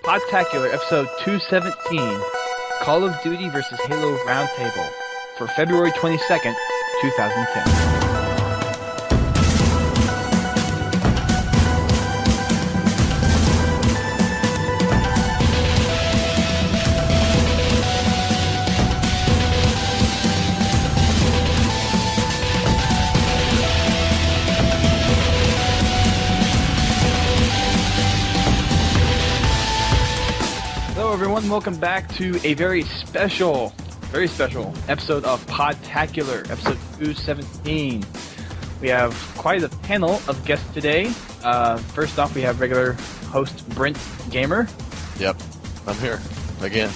Podtacular episode 217, Call of Duty vs. Halo Roundtable, for February 22nd, 2010. Everyone, welcome back to a very special episode of Podtacular, episode 217. We have quite a panel of guests today. First off, we have regular host Brent Gamer. Yep, I'm here again.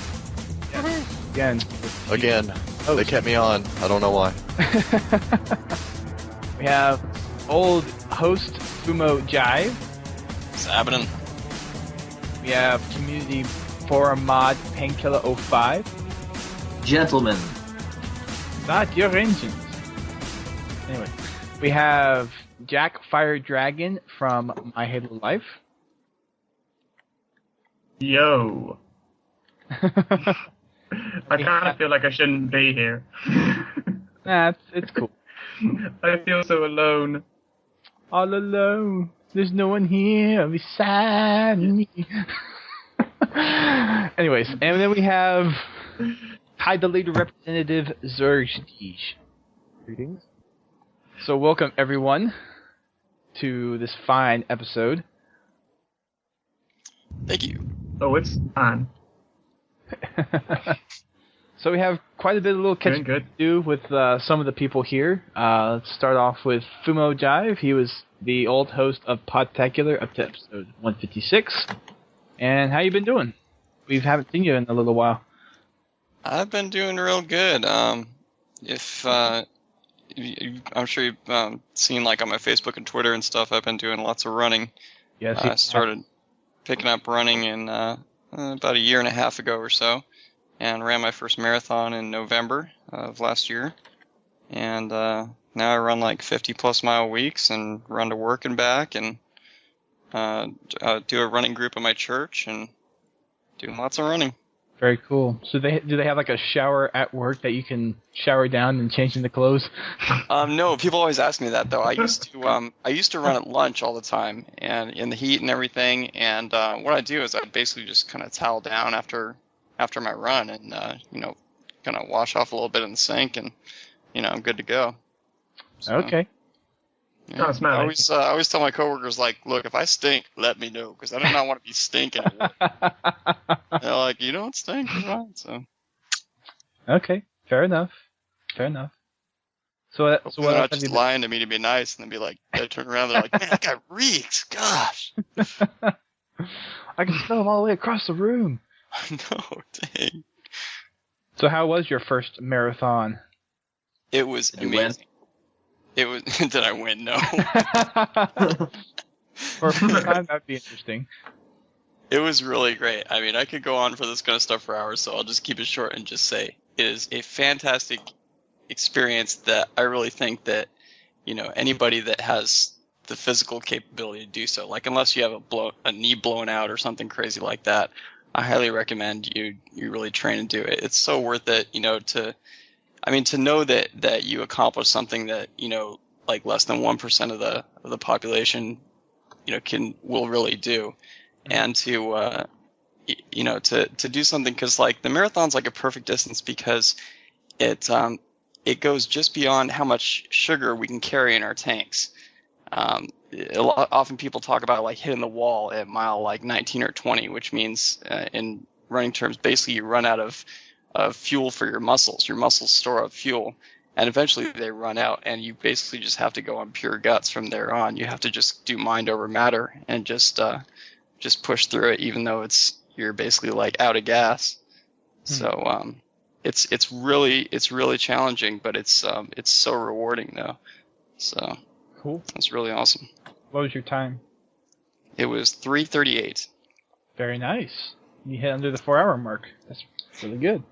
Again. They kept me on. I don't know why. We have old host Fumo Jive. What's happening? We have community forum mod Painkiller 05. Gentlemen. Not your engines. Anyway, we have JakFireDragon from My Halo Life. Yo. I kind of feel like I shouldn't be here. Nah, it's cool. I feel so alone. All alone. There's no one here beside me. Anyways, and then we have Title Leader Representative Xerxdeej. Greetings. So welcome everyone to this fine episode. Thank you. Oh, it's fine. So we have quite a bit of little catch Doing good. to do with some of the people here. Let's start off with Fumo Jive. He was the old host of Podtacular up to episode 156. And how you been doing? We haven't seen you in a little while. I've been doing real good. I'm sure you've seen like on my Facebook and Twitter and stuff, I've been doing lots of running. Yes. I started picking up running in about a year and a half ago or so, and ran my first marathon in November of last year. And now I run like 50-plus mile weeks and run to work and back, and do a running group at my church, and doing lots of running. Very cool. So do they have like a shower at work that you can shower down and change into clothes? No, people always ask me that though. I used to run at lunch all the time and in the heat and everything. And what I do is I basically just kind of towel down after my run and kind of wash off a little bit in the sink, and I'm good to go. So, okay. yeah. I always tell my coworkers, like, look, if I stink, let me know, because I do not want to be stinking. They're like, you don't stink, you're fine. So. Okay, fair enough. So what they're not have just you lying to me to be nice, and then be like, they turn around, they're like, man, that guy reeks. Gosh. I can smell him all the way across the room. No, dang. So how was your first marathon? It was amazing. It was. Did I win? No. For a first time, that'd be interesting. It was really great. I mean, I could go on for this kind of stuff for hours, so I'll just keep it short and just say it is a fantastic experience that I really think that, anybody that has the physical capability to do so, like unless you have a knee blown out or something crazy like that, I highly recommend you really train and do it. It's so worth it, to know that you accomplish something that, like less than 1% of the population, will really do. And to do something, because like the marathon's like a perfect distance because it goes just beyond how much sugar we can carry in our tanks. Often people talk about like hitting the wall at mile like 19 or 20, which means in running terms, basically you run out of fuel for your muscles. Your muscles store up fuel, and eventually they run out, and you basically just have to go on pure guts from there on. You have to just do mind over matter and just push through it, even though you're basically like out of gas. So it's really challenging, but it's so rewarding though. So cool. It's really awesome. What was your time? It was 3:38. Very nice. You hit under the 4-hour mark. That's really good.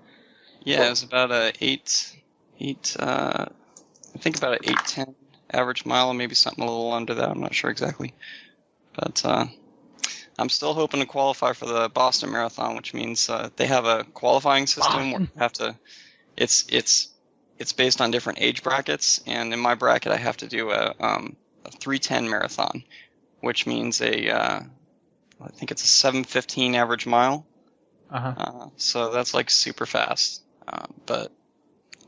Yeah, it was about I think about an 8:10 average mile, maybe something a little under that. I'm not sure exactly, but I'm still hoping to qualify for the Boston Marathon, which means they have a qualifying system where you have to. It's based on different age brackets, and in my bracket, I have to do a 3:10 marathon, which means I think it's a 7:15 average mile. So that's like super fast, but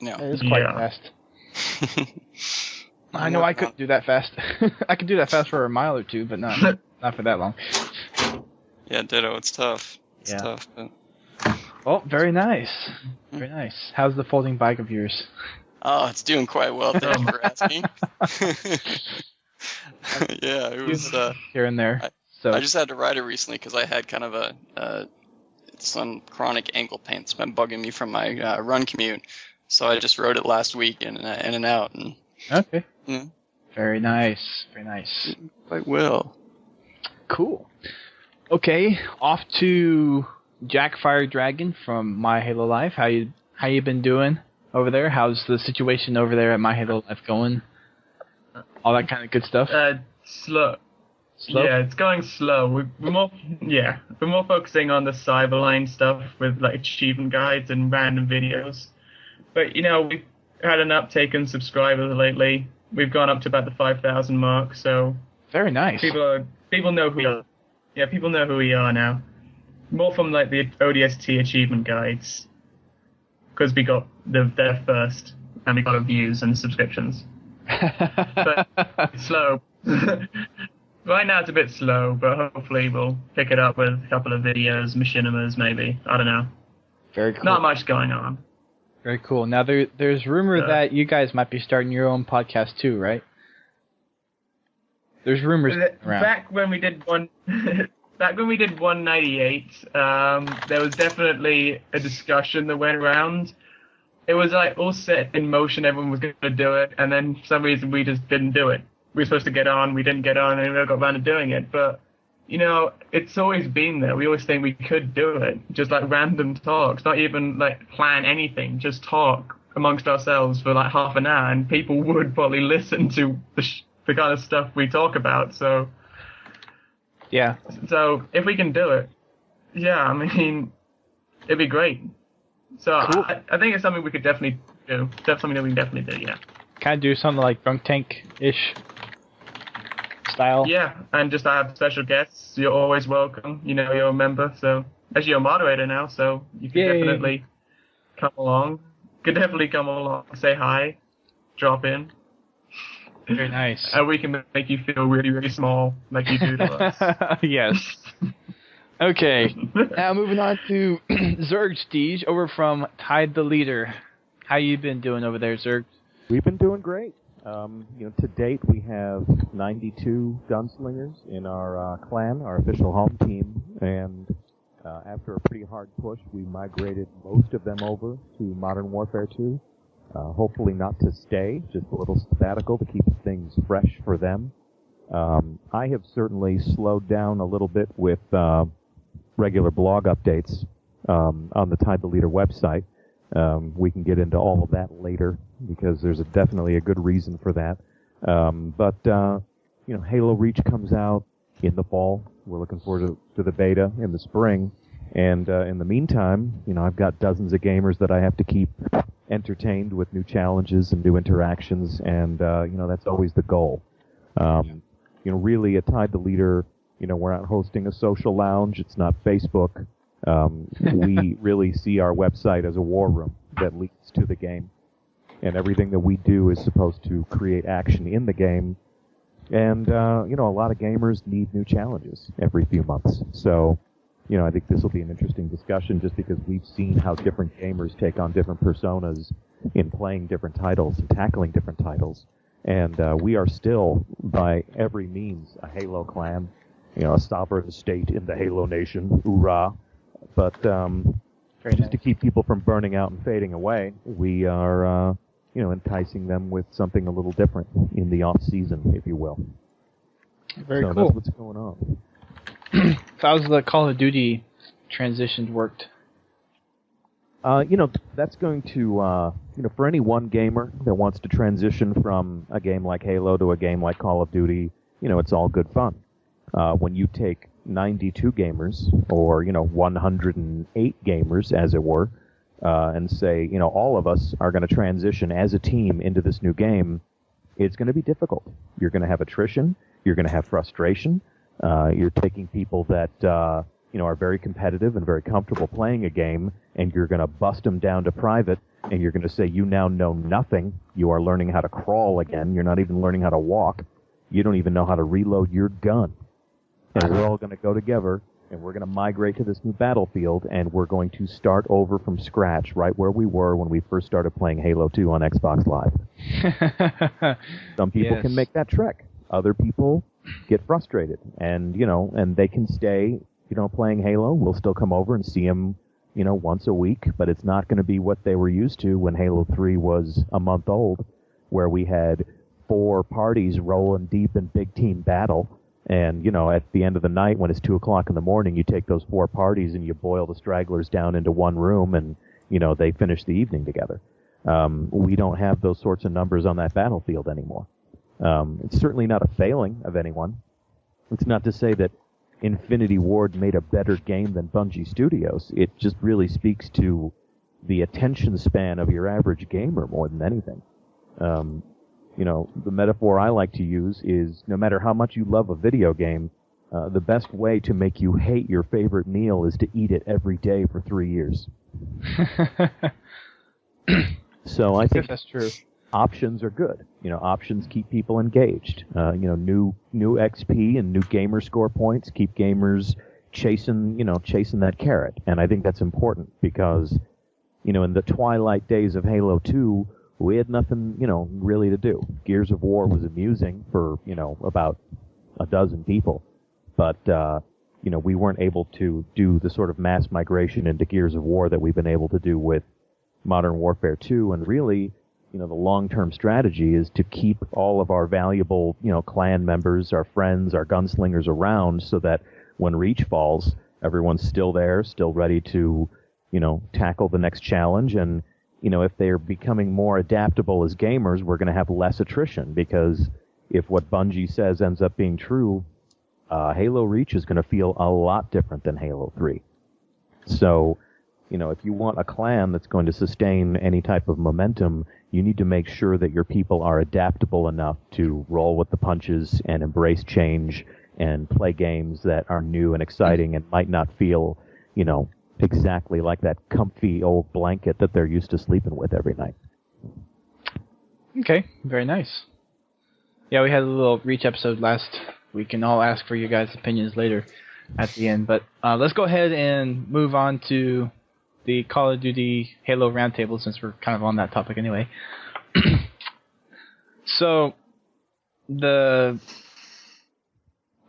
it is quite fast. I know I couldn't do that fast. I could do that fast for a mile or two, but not for that long. Yeah, ditto. It's tough. It's tough. But... Oh, very nice. Very nice. How's the folding bike of yours? Oh, it's doing quite well. Thank you for asking. Yeah, it was here and there. I just had to ride it recently because I had kind of some chronic ankle pain that's been bugging me from my run commute. So I just rode it last week in and out. And okay. Yeah. Very nice. Very nice. Quite well. Cool. Okay, off to JakFireDragon from My Halo Life. How you been doing over there? How's the situation over there at My Halo Life going? All that kind of good stuff. Slow. Yeah, it's going slow. We're more focusing on the Cyberline stuff with like achievement guides and random videos. But we've had an uptake in subscribers lately. We've gone up to about the 5,000 mark. So very nice. People know who we are. Yeah, people know who we are now. More from like the ODST achievement guides, because we got there first, and we got our views and subscriptions. But it's slow. Right now it's a bit slow, but hopefully we'll pick it up with a couple of videos, machinimas maybe. I don't know. Very cool. Not much going on. Very cool. Now there's rumor that you guys might be starting your own podcast too, right? There's rumors around. Back when we did 198, there was definitely a discussion that went around. It was like all set in motion, everyone was going to do it, and then for some reason we just didn't do it. We were supposed to get on, we didn't get on, and we never got around to doing it. But, it's always been there. We always think we could do it. Just like random talks, not even like plan anything, just talk amongst ourselves for like half an hour, and people would probably listen to the kind of stuff we talk about. So yeah. So if we can do it, I mean, it'd be great. So cool. I think it's something we could definitely do. That's something that we can definitely do. Yeah. Kind of do something like Drunk Tank-ish style. Yeah, and just have special guests. You're always welcome. You're a member, so actually you're a moderator now, so you can definitely come along. Say hi, drop in. Very nice. And we can make you feel really, really small, like you do to us. Yes. Okay. Now moving on to Xerxdeej over from Tide the Leader. How you been doing over there, Zerg? We've been doing great. To date, we have 92 gunslingers in our clan, our official home team, and after a pretty hard push, we migrated most of them over to Modern Warfare 2. Hopefully not to stay, just a little sabbatical to keep things fresh for them. I have certainly slowed down a little bit with regular blog updates on the Tide the Leader website. We can get into all of that later because there's definitely a good reason for that. But Halo Reach comes out in the fall. We're looking forward to the beta in the spring. And in the meantime, I've got dozens of gamers that I have to keep entertained with new challenges and new interactions, and that's always the goal. Really, at Tide the Leader, we're not hosting a social lounge. It's not Facebook. We really see our website as a war room that leads to the game, and everything that we do is supposed to create action in the game. And a lot of gamers need new challenges every few months. So, I think this will be an interesting discussion just because we've seen how different gamers take on different personas in playing different titles and tackling different titles. And we are still, by every means, a Halo clan, a sovereign state in the Halo nation, hoorah. But just to keep people from burning out and fading away, we are, enticing them with something a little different in the off-season, if you will. Very cool. So that's what's going on. How's the Call of Duty transitions worked? That's going to, for any one gamer that wants to transition from a game like Halo to a game like Call of Duty, it's all good fun. When you take, 92 gamers, or 108 gamers, as it were, and say, all of us are going to transition as a team into this new game, it's going to be difficult. You're going to have attrition. You're going to have frustration. You're taking people that are very competitive and very comfortable playing a game, and you're going to bust them down to private, and you're going to say, you now know nothing. You are learning how to crawl again. You're not even learning how to walk. You don't even know how to reload your gun. And we're all going to go together, and we're going to migrate to this new battlefield, and we're going to start over from scratch right where we were when we first started playing Halo 2 on Xbox Live. Some people can make that trek. Other people get frustrated, and they can stay, playing Halo. We'll still come over and see them, once a week, but it's not going to be what they were used to when Halo 3 was a month old, where we had 4 parties rolling deep in big team battle. And, at the end of the night, when it's 2 o'clock in the morning, you take those 4 parties and you boil the stragglers down into one room, and, they finish the evening together. We don't have those sorts of numbers on that battlefield anymore. It's certainly not a failing of anyone. It's not to say that Infinity Ward made a better game than Bungie Studios. It just really speaks to the attention span of your average gamer more than anything. The metaphor I like to use is, no matter how much you love a video game, the best way to make you hate your favorite meal is to eat it every day for 3 years. So I think that's true. Options are good. Options keep people engaged. New XP and new gamer score points keep gamers chasing that carrot. And I think that's important because, in the twilight days of Halo 2, we had nothing, really to do. Gears of War was amusing for, about a dozen people. But, we weren't able to do the sort of mass migration into Gears of War that we've been able to do with Modern Warfare 2. And really, the long-term strategy is to keep all of our valuable, clan members, our friends, our gunslingers around so that when Reach falls, everyone's still there, still ready to, tackle the next challenge. And, if they're becoming more adaptable as gamers, we're going to have less attrition, because if what Bungie says ends up being true, Halo Reach is going to feel a lot different than Halo 3. So, if you want a clan that's going to sustain any type of momentum, you need to make sure that your people are adaptable enough to roll with the punches and embrace change and play games that are new and exciting and might not feel, exactly like that comfy old blanket that they're used to sleeping with every night. Okay, very nice. Yeah, we had a little Reach episode last week, and I'll ask for you guys' opinions later at the end. But let's go ahead and move on to the Call of Duty Halo Roundtable, since we're kind of on that topic anyway. So,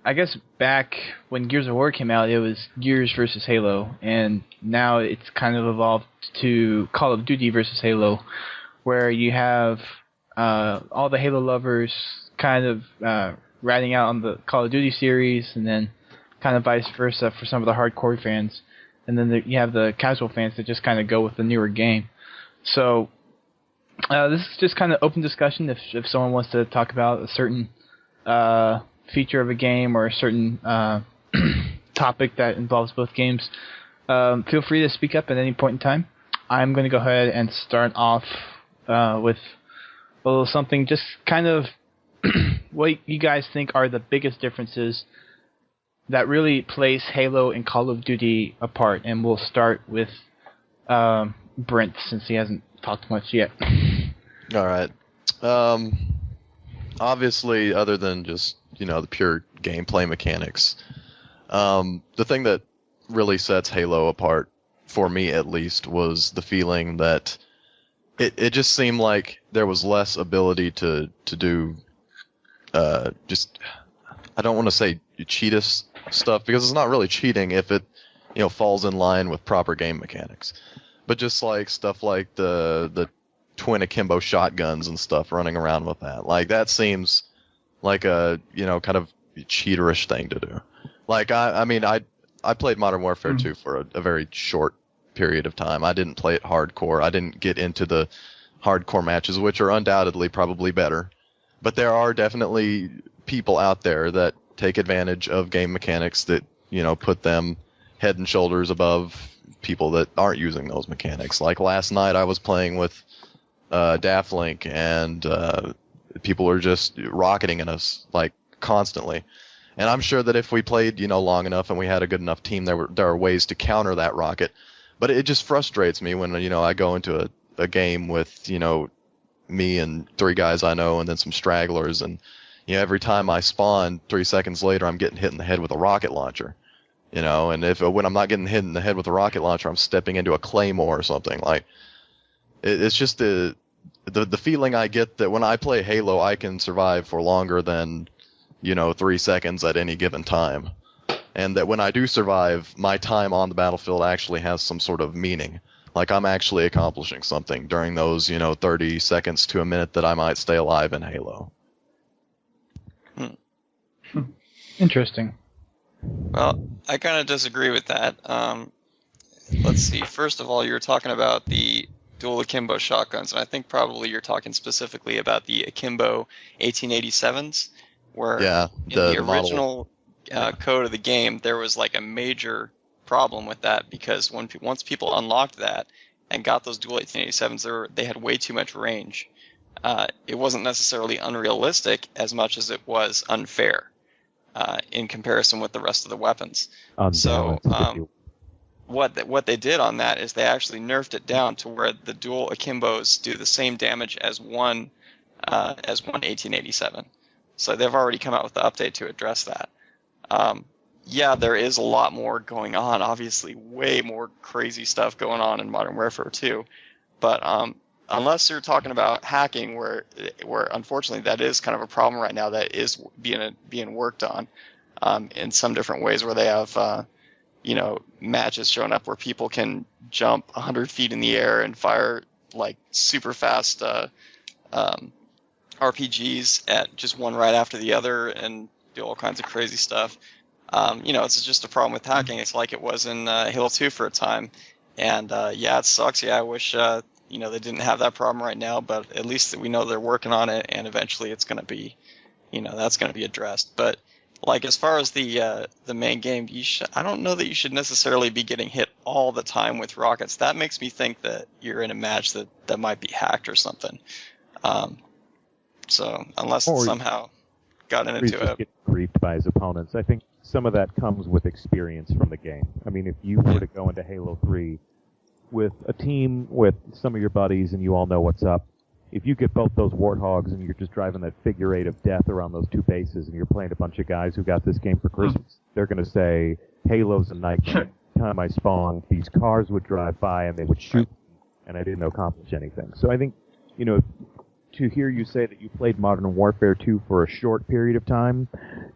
I guess back when Gears of War came out, it was Gears versus Halo, and now it's kind of evolved to Call of Duty versus Halo, where you have all the Halo lovers kind of ratting out on the Call of Duty series, and then kind of vice versa for some of the hardcore fans. And then you have the casual fans that just kind of go with the newer game. So this is just kind of open discussion. If someone wants to talk about a certain feature of a game or a certain topic that involves both games, feel free to speak up at any point in time. I'm going to go ahead and start off with a little something, just kind of what you guys think are the biggest differences that really place Halo and Call of Duty apart. And we'll start with Brent, since he hasn't talked much yet. All right. Obviously, other than just, the pure gameplay mechanics, the thing that really sets Halo apart, for me at least, was the feeling that it just seemed like there was less ability to do just, I don't want to say cheatist stuff, because it's not really cheating if it falls in line with proper game mechanics, but just like stuff like the twin akimbo shotguns and stuff, running around with that, like that seems like a kind of cheaterish thing to do. Like I played Modern Warfare 2 for a very short period of time. I didn't play it hardcore. I didn't get into the hardcore matches, which are undoubtedly probably better, but there are definitely people out there that take advantage of game mechanics that put them head and shoulders above people that aren't using those mechanics. Like last night, I was playing with Dafflink, and people are just rocketing at us like constantly. And I'm sure that if we played, long enough and we had a good enough team, there are ways to counter that rocket. But it just frustrates me when I go into a game with me and 3 guys I know, and then some stragglers, and every time I spawn, 3 seconds later, I'm getting hit in the head with a rocket launcher. And when I'm not getting hit in the head with a rocket launcher, I'm stepping into a claymore or something. Like, it's just the feeling I get that when I play Halo, I can survive for longer than 3 seconds at any given time. And that when I do survive, my time on the battlefield actually has some sort of meaning. Like, I'm actually accomplishing something during those, 30 seconds to a minute that I might stay alive in Halo. Interesting. Well, I kind of disagree with that. Let's see. First of all, you were talking about the dual akimbo shotguns, and I think probably you're talking specifically about the akimbo 1887s, where in the original code of the game, there was like a major problem with that, because once people unlocked that and got those dual 1887s, they had way too much range. It wasn't necessarily unrealistic as much as it was unfair in comparison with the rest of the weapons. So what they did on that is they actually nerfed it down to where the dual akimbos do the same damage as one 1887. So they've already come out with the update to address that. Yeah, there is a lot more going on. Obviously, way more crazy stuff going on in Modern Warfare 2. But unless you're talking about hacking, where unfortunately that is kind of a problem right now that is being worked on in some different ways, where they have matches showing up where people can jump 100 feet in the air and fire like super fast RPGs at just one right after the other and do all kinds of crazy stuff. It's just a problem with hacking. It's like it was in Halo 2 for a time. And it sucks. Yeah, I wish they didn't have that problem right now, but at least we know they're working on it, and eventually it's going to be, that's going to be addressed. But like, as far as the main game, I don't know that you should necessarily be getting hit all the time with rockets. That makes me think that you're in a match that might be hacked or something. So unless it's somehow gotten into it, get griefed by his opponents. I think some of that comes with experience from the game. I mean, if you were to go into Halo 3 with a team with some of your buddies and you all know what's up, if you get both those Warthogs and you're just driving that figure eight of death around those 2 bases and you're playing a bunch of guys who got this game for Christmas, they're going to say, Halo's a nightmare. Every time I spawned, these cars would drive by and they would shoot me, and I didn't accomplish anything. So I think, to hear you say that you played Modern Warfare 2 for a short period of time,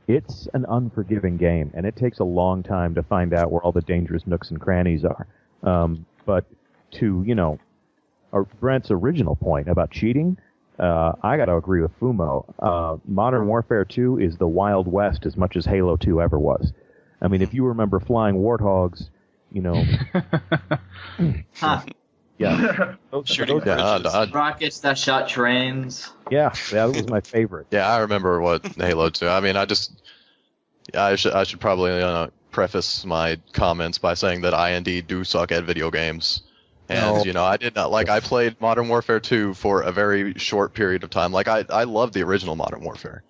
it's an unforgiving game, and it takes a long time to find out where all the dangerous nooks and crannies are. But to, Brent's original point about cheating, I got to agree with Fumo. Modern Warfare 2 is the Wild West as much as Halo 2 ever was. I mean, if you remember flying Warthogs, yeah. Shooting rockets that shot trains. Yeah, that was my favorite. Yeah, I remember what Halo 2. I mean, I should probably preface my comments by saying that I indeed do suck at video games. And, I did not, I played Modern Warfare 2 for a very short period of time. Like, I loved the original Modern Warfare.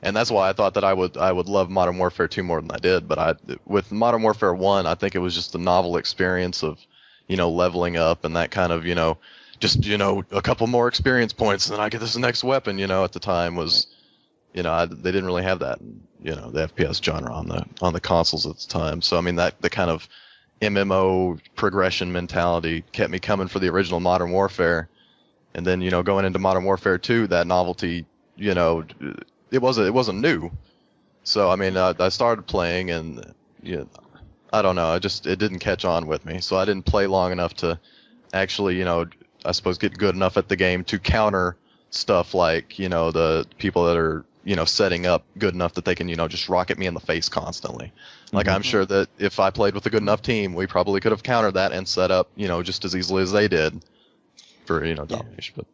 And that's why I thought that I would love Modern Warfare 2 more than I did. But with Modern Warfare 1, I think it was just the novel experience of, leveling up and that kind of, just, a couple more experience points and then I get this next weapon, at the time was, they didn't really have that, the FPS genre on the consoles at the time. So, I mean, the kind of MMO progression mentality kept me coming for the original Modern Warfare. And then, going into Modern Warfare 2, that novelty, it wasn't new. So, I mean, I started playing and, I don't know, it didn't catch on with me. So I didn't play long enough to actually, I suppose get good enough at the game to counter stuff like, the people that are, setting up good enough that they can, just rocket me in the face constantly. Like, I'm sure that if I played with a good enough team, we probably could have countered that and set up, just as easily as they did for, domination. But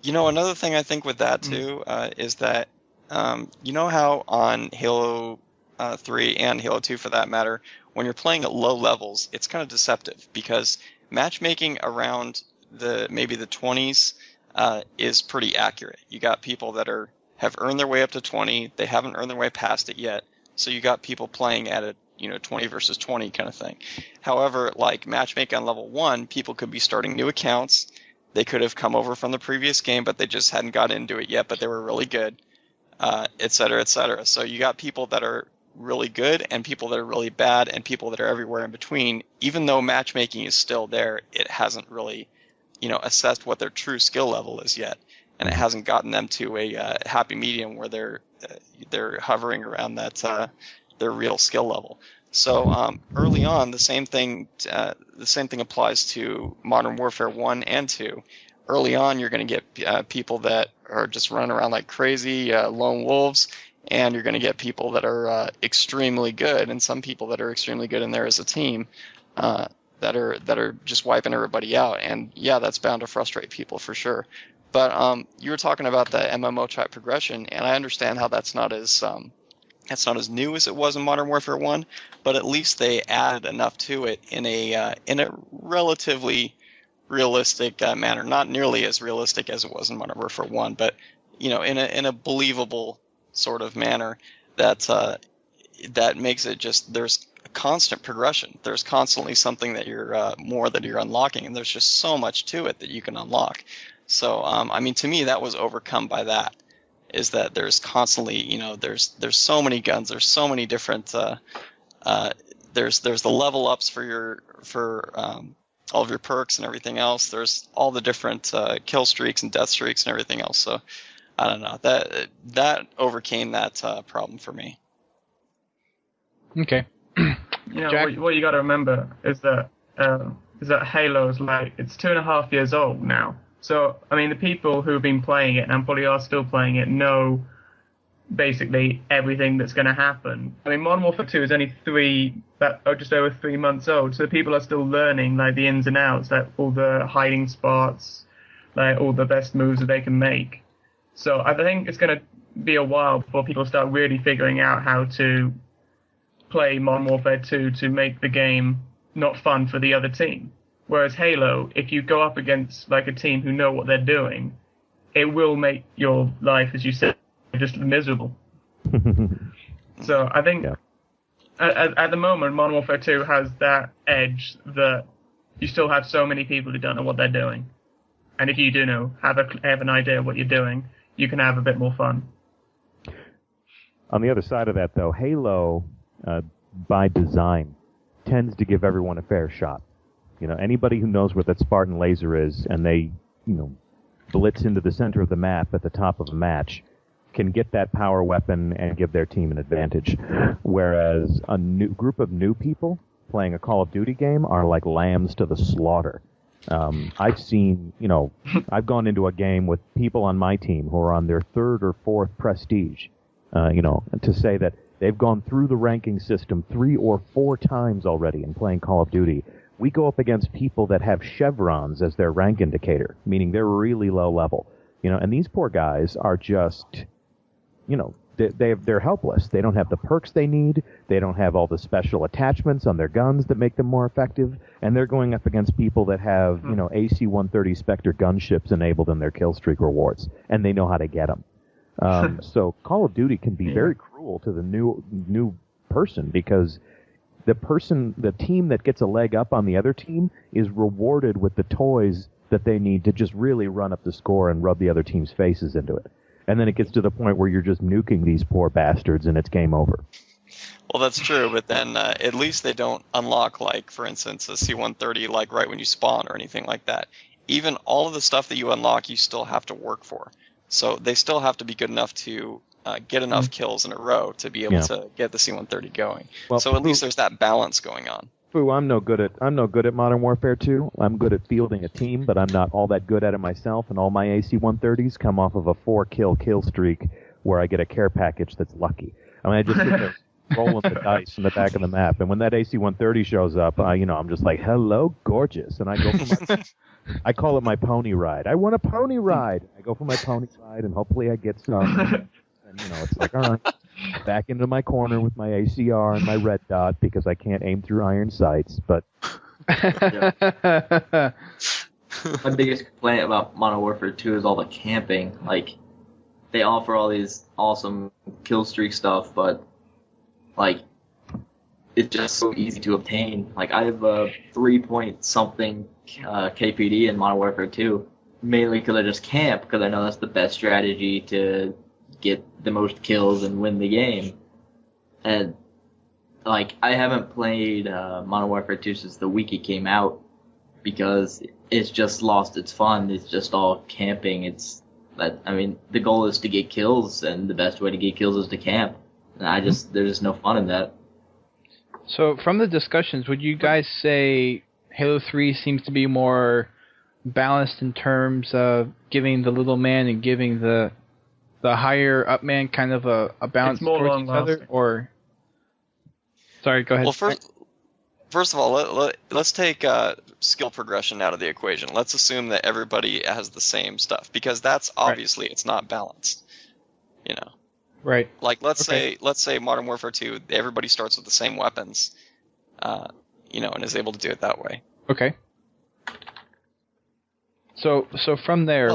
another thing I think with that too is that, how on Halo 3 and Halo 2 for that matter, when you're playing at low levels, it's kind of deceptive because matchmaking around maybe the 20s is pretty accurate. You got people that have earned their way up to 20, they haven't earned their way past it yet, so you got people playing at a 20 versus 20 kind of thing. However, like matchmaking on level 1, people could be starting new accounts. They could have come over from the previous game, but they just hadn't got into it yet, but they were really good, et cetera, et cetera. So you got people that are really good and people that are really bad and people that are everywhere in between. Even though matchmaking is still there, it hasn't really, assessed what their true skill level is yet, and it hasn't gotten them to a happy medium where they're hovering around that their real skill level. So early on, the same thing applies to Modern Warfare 1 and 2. Early on, you're going to get people that are just running around like crazy, lone wolves, and you're going to get people that are extremely good, and some people that are extremely good in there as a team that are just wiping everybody out. And yeah, that's bound to frustrate people for sure. But you were talking about the MMO type progression, and I understand how that's not as new as it was in Modern Warfare 1, but at least they added enough to it in a relatively realistic manner. Not nearly as realistic as it was in Modern Warfare 1, but in a believable sort of manner that makes it just, there's a constant progression. There's constantly something that you're unlocking, and there's just so much to it that you can unlock. So to me, that was overcome by that. Is that there's constantly, there's so many guns, there's so many different, there's the level ups for all of your perks and everything else. There's all the different kill streaks and death streaks and everything else. So I don't know, that overcame that problem for me. Okay. Jack? What you got to remember is that Halo's it's 2.5 years old now. So, the people who've been playing it and probably are still playing it know basically everything that's going to happen. Modern Warfare 2 is only just over 3 months old, so people are still learning, the ins and outs, all the hiding spots, all the best moves that they can make. So I think it's going to be a while before people start really figuring out how to play Modern Warfare 2 to make the game not fun for the other team. Whereas Halo, if you go up against a team who know what they're doing, it will make your life, as you said, just miserable. So I think at the moment, Modern Warfare 2 has that edge that you still have so many people who don't know what they're doing. And if you do have an idea of what you're doing, you can have a bit more fun. On the other side of that, though, Halo, by design, tends to give everyone a fair shot. Anybody who knows where that Spartan laser is and they, blitz into the center of the map at the top of a match can get that power weapon and give their team an advantage. Whereas a group of new people playing a Call of Duty game are like lambs to the slaughter. I've seen, I've gone into a game with people on my team who are on their 3rd or 4th prestige, to say that they've gone through the ranking system 3 or 4 times already in playing Call of Duty. We go up against people that have chevrons as their rank indicator, meaning they're really low level. And these poor guys are just, they're helpless. They don't have the perks they need. They don't have all the special attachments on their guns that make them more effective. And they're going up against people that have, AC-130 Spectre gunships enabled in their kill streak rewards, and they know how to get them. So Call of Duty can be very cruel to the new person because the team that gets a leg up on the other team is rewarded with the toys that they need to just really run up the score and rub the other team's faces into it. And then it gets to the point where you're just nuking these poor bastards and it's game over. Well, that's true, but then at least they don't unlock, for instance, a C-130 right when you spawn or anything like that. Even all of the stuff that you unlock, you still have to work for. So they still have to be good enough to get enough kills in a row to be able to get the C-130 going. Well, so at least there's that balance going on. Foo, I'm no good at Modern Warfare 2. I'm good at fielding a team, but I'm not all that good at it myself. And all my AC-130s come off of a 4-kill streak where I get a care package that's lucky. I just sit there rolling the dice in the back of the map, and when that AC-130 shows up, I'm just like, "Hello, gorgeous," and I go for my. I call it my pony ride. I want a pony ride. I go for my pony ride, and hopefully I get some. And it's like, all right. back into my corner with my ACR and my red dot because I can't aim through iron sights. But My biggest complaint about Modern Warfare 2 is all the camping. Like, they offer all these awesome kill streak stuff, but, like, it's just so easy to obtain. Like, I have a 3-point-something KPD in Modern Warfare 2, mainly because I just camp, because I know that's the best strategy to get the most kills and win the game. And, like, I haven't played Modern Warfare 2 since the week it came out, because it's just lost its fun. It's just all camping. The goal is to get kills, and the best way to get kills is to camp. And there's just no fun in that. So, from the discussions, would you guys say Halo 3 seems to be more balanced in terms of giving the little man and giving the higher up man kind of a balance towards each other? Or sorry, go ahead. Well, first of all, let's take skill progression out of the equation. Let's assume that everybody has the same stuff, because that's obviously it's not balanced. You know. Right. Like let's say Modern Warfare 2, everybody starts with the same weapons, and is able to do it that way. Okay. So from there,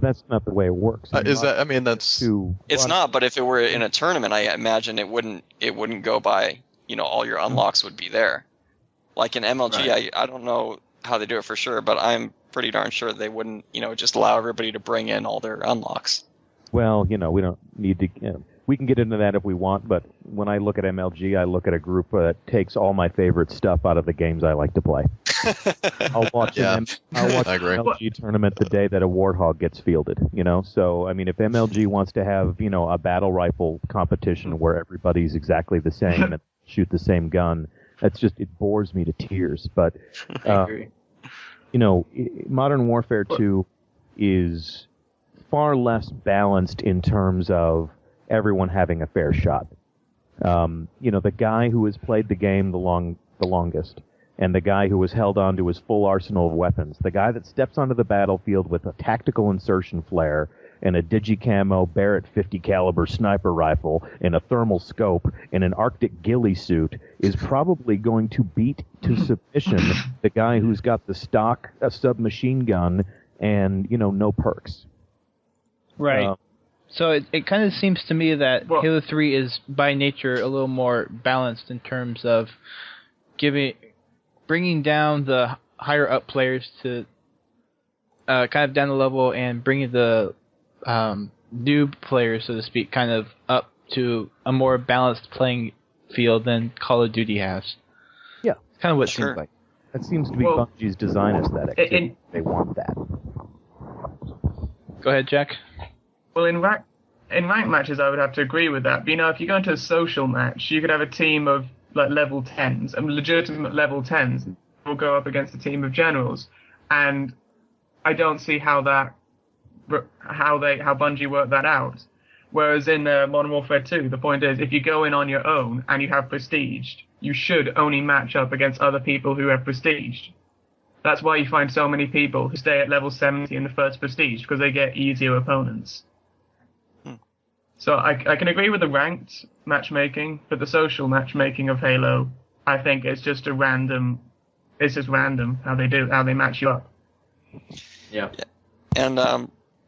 that's not the way it works. Is that? I mean, that's too. It's not. But if it were in a tournament, I imagine it wouldn't go by. All your unlocks would be there. Like in MLG, right. I don't know how they do it for sure, but I'm pretty darn sure they wouldn't, just allow everybody to bring in all their unlocks. Well, we don't need to. We can get into that if we want, but when I look at MLG, I look at a group that takes all my favorite stuff out of the games I like to play. I'll watch an MLG tournament the day that a Warthog gets fielded. So I mean, if MLG wants to have a battle rifle competition where everybody's exactly the same and shoot the same gun, it bores me to tears. But Modern Warfare 2 is far less balanced in terms of everyone having a fair shot. The guy who has played the game the longest, and the guy who has held on to his full arsenal of weapons, the guy that steps onto the battlefield with a tactical insertion flare and a digicamo Barrett 50 caliber sniper rifle and a thermal scope and an Arctic ghillie suit is probably going to beat to submission the guy who's got the stock submachine gun and no perks. Right. So it kind of seems to me that Halo 3 is by nature a little more balanced in terms of bringing down the higher up players to kind of down the level, and bringing the noob players, so to speak, kind of up to a more balanced playing field than Call of Duty has. Yeah. It's kind of what it seems like. That seems to be Bungie's design aesthetic. They want that. Go ahead, Jack. Well, in ranked matches, I would have to agree with that. But, if you go into a social match, you could have a team of level 10s, and legitimate level 10s will go up against a team of generals, and I don't see how Bungie worked that out. Whereas in Modern Warfare 2, the point is, if you go in on your own and you have prestige, you should only match up against other people who have prestige. That's why you find so many people who stay at level 70 in the first prestige, because they get easier opponents. So I can agree with the ranked matchmaking, but the social matchmaking of Halo, I think it's just random how they match you up. Yeah. And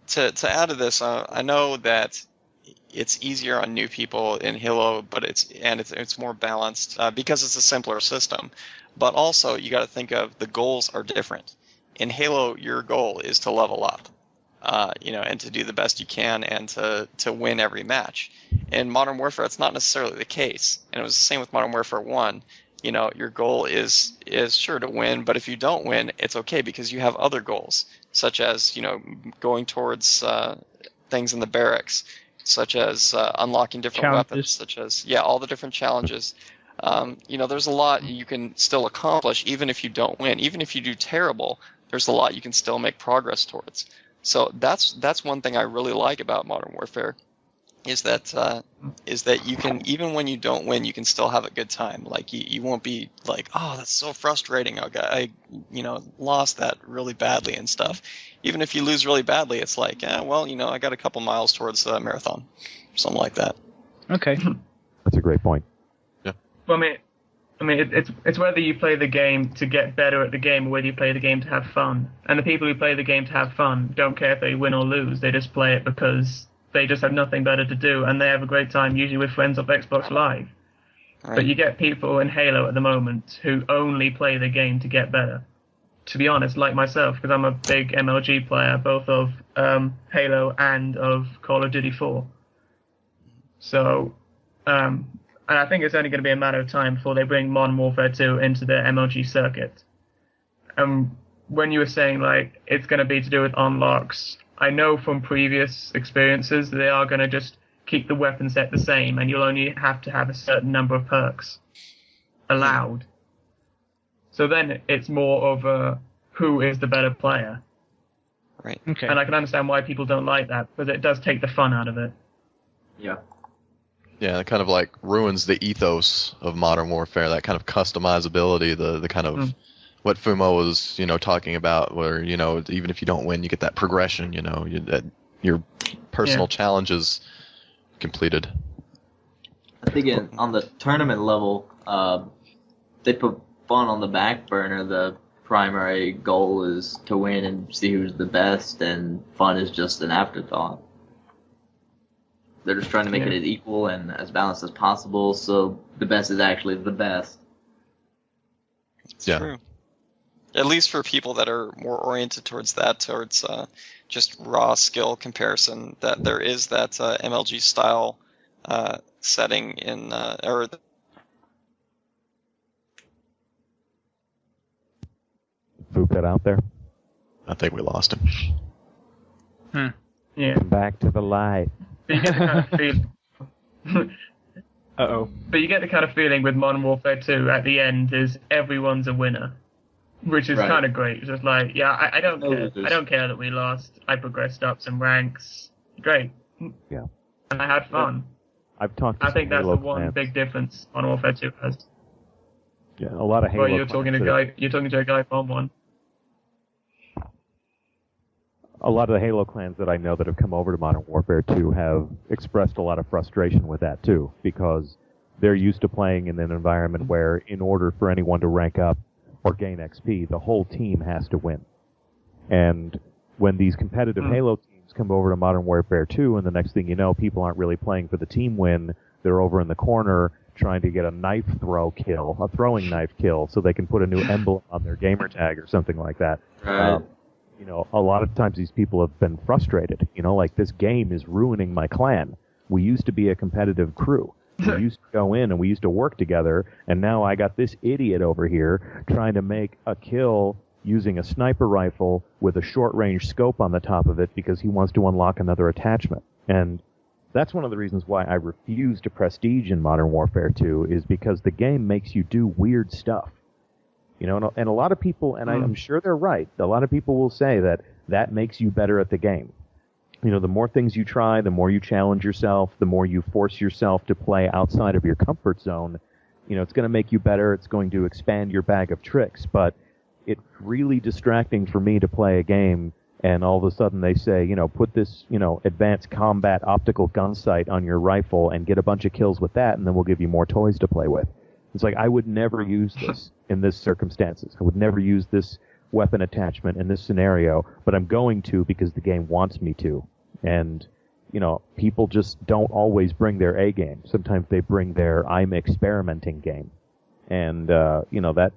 to add to this, I know that it's easier on new people in Halo, but it's more balanced because it's a simpler system. But also, you got to think of the goals are different. In Halo, your goal is to level up, and to do the best you can and to win every match. In Modern Warfare, it's not necessarily the case, and it was the same with Modern Warfare 1. Your goal is sure to win, but if you don't win, it's okay because you have other goals, such as going towards things in the barracks, such as unlocking different weapons, such as all the different challenges. There's a lot you can still accomplish even if you don't win. Even if you do terrible, there's a lot you can still make progress towards. So that's one thing I really like about Modern Warfare, is that you can, even when you don't win, you can still have a good time. Like you won't be like, oh, that's so frustrating. I lost that really badly and stuff. Even if you lose really badly, it's like, I got a couple miles towards the marathon, something like that. Okay. That's a great point. Well, I mean, it's whether you play the game to get better at the game or whether you play the game to have fun. And the people who play the game to have fun don't care if they win or lose. They just play it because they just have nothing better to do, and they have a great time, usually with friends off Xbox Live. Right. But you get people in Halo at the moment who only play the game to get better. To be honest, like myself, because I'm a big MLG player, both of Halo and of Call of Duty 4. So, and I think it's only going to be a matter of time before they bring Modern Warfare 2 into the MLG circuit. When you were saying, like, it's going to be to do with unlocks, I know from previous experiences they are going to just keep the weapon set the same, and you'll only have to have a certain number of perks allowed. So then it's more of a who is the better player. Right. Okay. And I can understand why people don't like that, because it does take the fun out of it. Yeah. Yeah, it kind of like ruins the ethos of Modern Warfare, that kind of customizability, the kind of what Fumo was, talking about, where, even if you don't win, you get that progression, that your personal challenges completed. I think on the tournament level, they put fun on the back burner. The primary goal is to win and see who's the best, and fun is just an afterthought. They're just trying to make it as equal and as balanced as possible, so the best is actually the best. It's true. At least for people that are more oriented towards just raw skill comparison, that there is that MLG style setting in Foop that out there. I think we lost him. Yeah. Come back to the light. But you get the kind of feeling. Uh-oh. But you get the kind of feeling with Modern Warfare 2 at the end is everyone's a winner, which is kind of great. It's just like, I don't care. I don't care that we lost. I progressed up some ranks. Great. Yeah. And I had fun. I've talked to I think some that's the Halo one fans. big difference Modern Warfare 2 has. Yeah, a lot of Halo. Well, you're talking to a guy from one. A lot of the Halo clans that I know that have come over to Modern Warfare 2 have expressed a lot of frustration with that too, because they're used to playing in an environment where, in order for anyone to rank up or gain XP, the whole team has to win. And when these competitive Halo teams come over to Modern Warfare 2, and the next thing you know, people aren't really playing for the team win, they're over in the corner trying to get a throwing knife kill, so they can put a new emblem on their gamer tag or something like that. Right. A lot of times these people have been frustrated. Like, this game is ruining my clan. We used to be a competitive crew. We used to go in and we used to work together, and now I got this idiot over here trying to make a kill using a sniper rifle with a short-range scope on the top of it because he wants to unlock another attachment. And that's one of the reasons why I refuse to Prestige in Modern Warfare 2, is because the game makes you do weird stuff. And a lot of people, and I'm sure they're right, a lot of people will say that makes you better at the game. The more things you try, the more you challenge yourself, the more you force yourself to play outside of your comfort zone, it's going to make you better, it's going to expand your bag of tricks, but it's really distracting for me to play a game and all of a sudden they say, put this, advanced combat optical gun sight on your rifle and get a bunch of kills with that, and then we'll give you more toys to play with. It's like, I would never use this in this circumstances. I would never use this weapon attachment in this scenario, but I'm going to because the game wants me to. And, people just don't always bring their A game. Sometimes they bring their I'm experimenting game. And, that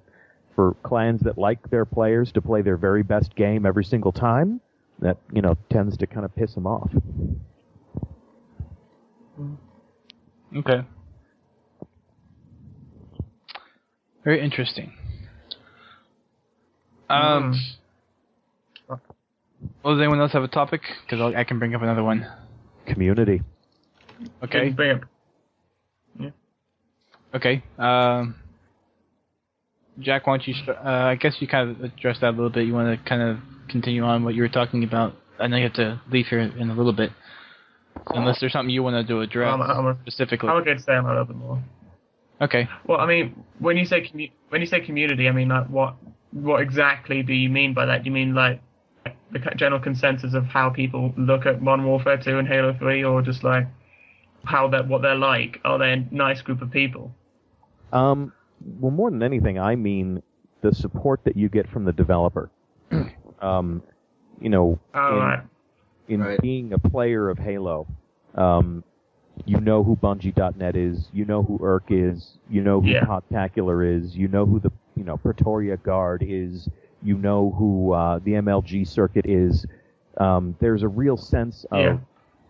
for clans that like their players to play their very best game every single time, that, tends to kind of piss them off. Okay. Very interesting. Well, does anyone else have a topic? Because I can bring up another one. Community. Okay. Bring up. Yeah. Okay. Jack, why don't you start? I guess you kind of addressed that a little bit. You want to kind of continue on what you were talking about? I know you have to leave here in a little bit. So unless there's something you want to address specifically. I'm okay to say a little bit more. Okay. Well, I mean, when you say community, I mean, like, what exactly do you mean by that? Do you mean like the general consensus of how people look at Modern Warfare 2 and Halo 3, or just like what they're like? Are they a nice group of people? Well, more than anything, I mean the support that you get from the developer. You know, Right. in Right. being a player of Halo, you know who Bungie.net is, you know who Urk is, you know who Yeah. Podtacular is, you know who the Pretoria Guard is, you know who the MLG circuit is. There's a real sense of Yeah.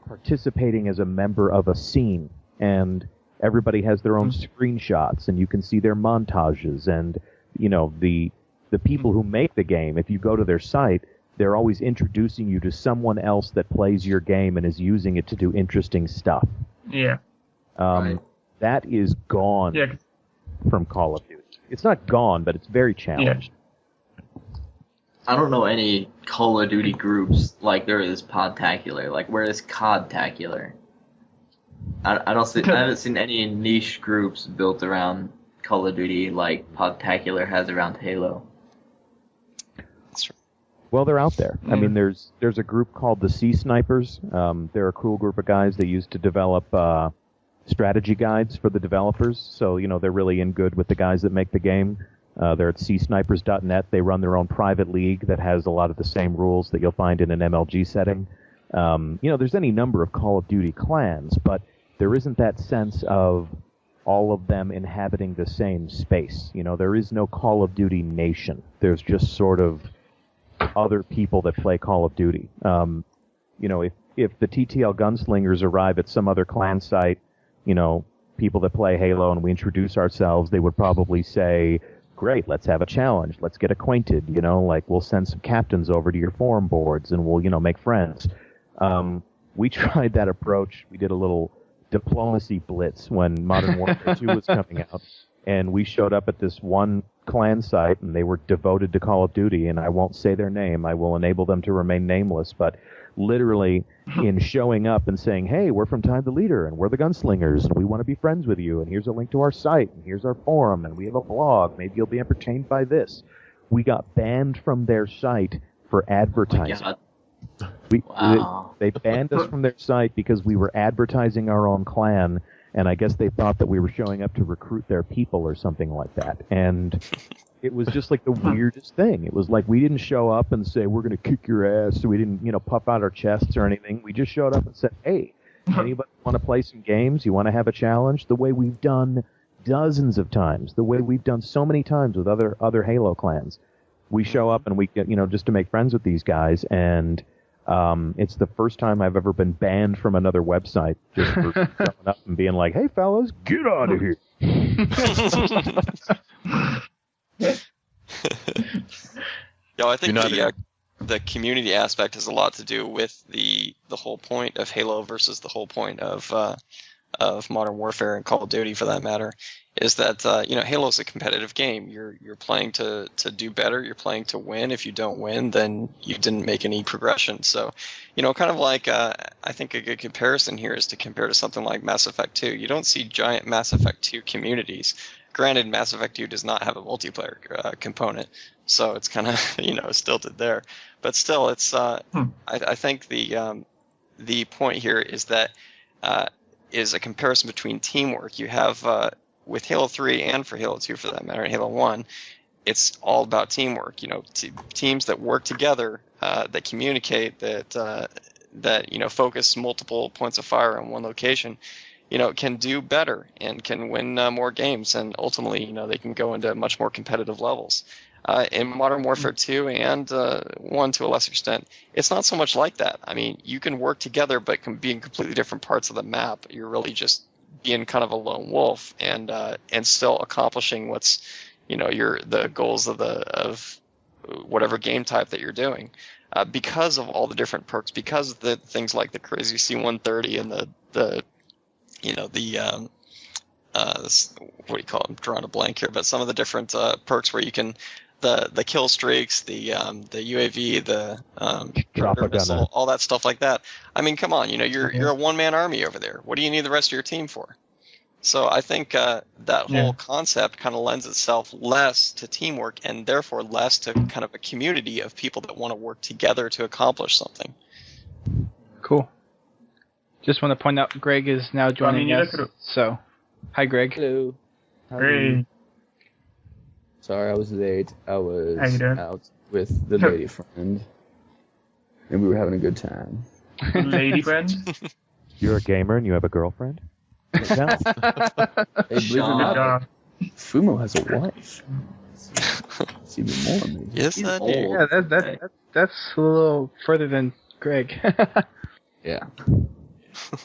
participating as a member of a scene, and everybody has their own screenshots, and you can see their montages, and the people who make the game, if you go to their site, they're always introducing you to someone else that plays your game and is using it to do interesting stuff. Yeah. Right. That is gone Yeah. from Call of Duty. It's not gone, but it's very challenged. I don't know any Call of Duty groups like there is Podtacular. Like, where is Codtacular? I haven't seen any niche groups built around Call of Duty like Podtacular has around Halo. That's true. Well, they're out there. I mean, there's a group called the Sea Snipers. They're a cool group of guys that used to develop strategy guides for the developers. So, they're really in good with the guys that make the game. They're at seasnipers.net. They run their own private league that has a lot of the same rules that you'll find in an MLG setting. There's any number of Call of Duty clans, but there isn't that sense of all of them inhabiting the same space. There is no Call of Duty nation. There's just sort of other people that play Call of Duty. If the TTL Gunslingers arrive at some other clan site, people that play Halo, and we introduce ourselves, they would probably say, great, let's have a challenge. Let's get acquainted. We'll send some captains over to your forum boards, and we'll, make friends. We tried that approach. We did a little diplomacy blitz when Modern Warfare 2 was coming out, and we showed up at this one clan site, and they were devoted to Call of Duty, and I won't say their name. I will enable them to remain nameless, but literally in showing up and saying, hey, we're from Time the Leader, and we're the Gunslingers, and we want to be friends with you, and here's a link to our site, and here's our forum, and we have a blog. Maybe you'll be entertained by this. We got banned from their site for advertising. Oh my God. Wow. They banned us from their site because we were advertising our own clan, and I guess they thought that we were showing up to recruit their people or something like that. And it was just like the weirdest thing. It was like we didn't show up and say, we're going to kick your ass, so we didn't, puff out our chests or anything. We just showed up and said, hey, anybody want to play some games? You want to have a challenge? The way we've done dozens of times, the way we've done so many times with other Halo clans. We show up and we get, just to make friends with these guys, and it's the first time I've ever been banned from another website just for showing up and being like, hey, fellas, get out of here. I think the community aspect has a lot to do with the whole point of Halo versus the whole point of Modern Warfare and Call of Duty, for that matter, is that Halo's a competitive game. You're playing to do better. You're playing to win. If you don't win, then you didn't make any progression. So, kind of like I think a good comparison here is to compare to something like Mass Effect 2. You don't see giant Mass Effect 2 communities. Granted, Mass Effect 2 does not have a multiplayer component, so it's kind of stilted there. But still, it's I think the point here is that is a comparison between teamwork. You have with Halo 3 and for Halo 2 for that matter, and Halo 1, it's all about teamwork. Teams that work together, that communicate, that focus multiple points of fire on one location, can do better and can win more games, and ultimately, they can go into much more competitive levels. In Modern Warfare 2 and 1 to a lesser extent, it's not so much like that. I mean, you can work together, but can be in completely different parts of the map. You're really just being kind of a lone wolf and still accomplishing what's, the goals of whatever game type that you're doing, because of all the different perks, because of the things like the crazy C-130 and the what do you call it? I'm drawing a blank here, but some of the different perks where you can the kill streaks, the UAV, the missile, all that stuff like that. I mean, come on, you're a one-man army over there. What do you need the rest of your team for? So I think that whole concept kind of lends itself less to teamwork and therefore less to kind of a community of people that want to work together to accomplish something. Cool. Just want to point out Greg is now joining you us. look at it- So, hi Greg. Hello. How are you? Hey, Sorry I was late. I was How you doing? out with the lady friend, and we were having a good time. lady friend. You're a gamer and you have a girlfriend? No. Hey, believe it or Sean. Good not, job. Fumo has a wife. It's even more amazing. Yes, I do. old. Yeah, that's a little further than Greg. Yeah. I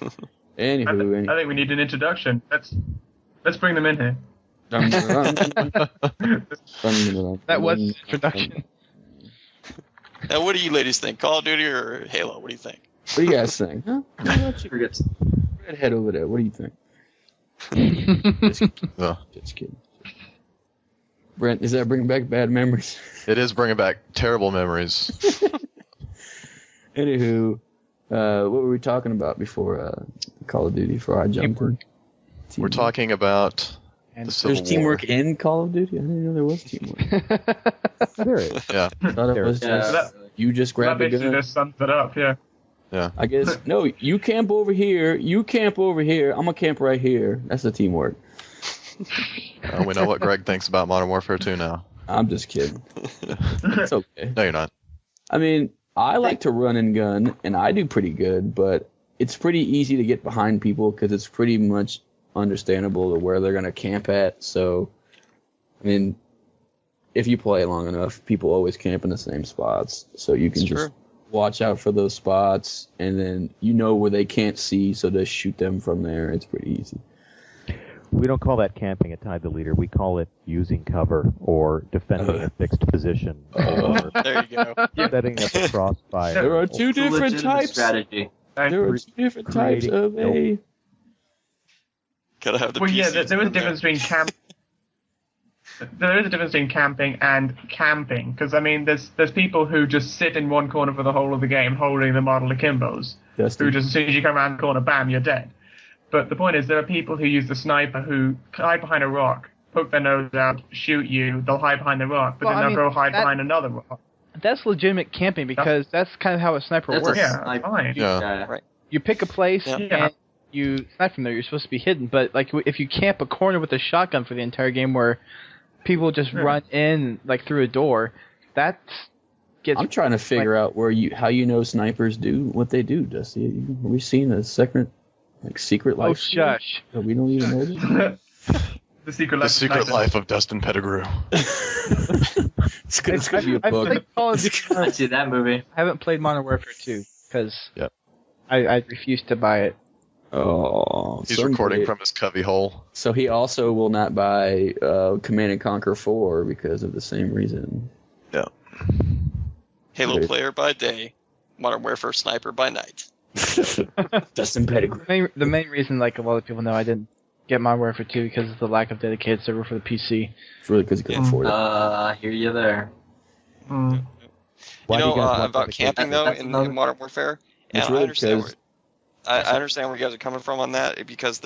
Anywho, think we need an introduction. Let's bring them in here. That was the introduction. Now, what do you ladies think? Call of Duty or Halo? What do you think? What do you guys think? Huh? How about you? Forgets. Redhead over there. What do you think? Yeah. Just kidding. Brent, is that bringing back bad memories? It is bringing back terrible memories. Anywho, what were we talking about before Call of Duty? Before I jumped in? We're talking about And the Civil There's teamwork War. in Call of Duty? I didn't know there was teamwork. There is. Yeah. I thought it was Yeah. just you just That grab a basically gun. just sums it up. Yeah. I guess no. You camp over here. You camp over here. I'm gonna camp right here. That's the teamwork. We know what Greg thinks about Modern Warfare 2 now. I'm just kidding. It's okay. No, you're not. I mean, I like to run and gun, and I do pretty good, but it's pretty easy to get behind people because it's pretty much understandable to where they're going to camp at. So, I mean, if you play long enough, people always camp in the same spots. So you can It's just true. watch out for those spots, and then you know where they can't see, so just shoot them from there. It's pretty easy. We don't call that camping at Tide the Leader. We call it using cover or defending a fixed position or There you go. setting up a crossfire. There are two It's a different legitimate types. Strategy. There are two different types of a. Gotta have the Well, yeah, PCs there is a in there. difference between There is a difference between camping and camping, because I mean, there's people who just sit in one corner for the whole of the game, holding the model akimbos, who just as soon as you come around the corner, bam, you're dead. But the point is, there are people who use the sniper who hide behind a rock, poke their nose out, shoot you. They'll hide behind the rock, but Well, then I they'll mean, go hide that- behind another rock. That's legitimate camping because that's kind of how a sniper That's works. a Yeah, sniper. fine. Yeah. You pick a place Yeah. Yeah. and you snipe from there. You're supposed to be hidden, but like if you camp a corner with a shotgun for the entire game, where people just Yeah. run in like through a door, that gets. I'm trying to figure out how you know snipers do what they do, Dusty. Have we seen a secret life? Oh shush! that we don't even know this? The secret The life. Secret Life of Dustin Pettigrew. It's gonna be a I've book. played Call of I Duty. see that movie. I haven't played Modern Warfare 2 because Yep. I refused to buy it. Oh, He's someday. recording from his cubby hole. So he also will not buy Command and Conquer 4 because of the same reason. Halo Great. player by day, Modern Warfare sniper by night. Dustin Pettigrew. The main reason, like a lot of people know, I didn't get Modern Warfare 2 because of the lack of dedicated server for the PC. It's really because he couldn't afford it. I hear you there. Mm. Why You do know, guys want about dedicated- camping though That's in another- Modern Warfare, and It's I really understand because- I understand where you guys are coming from on that, because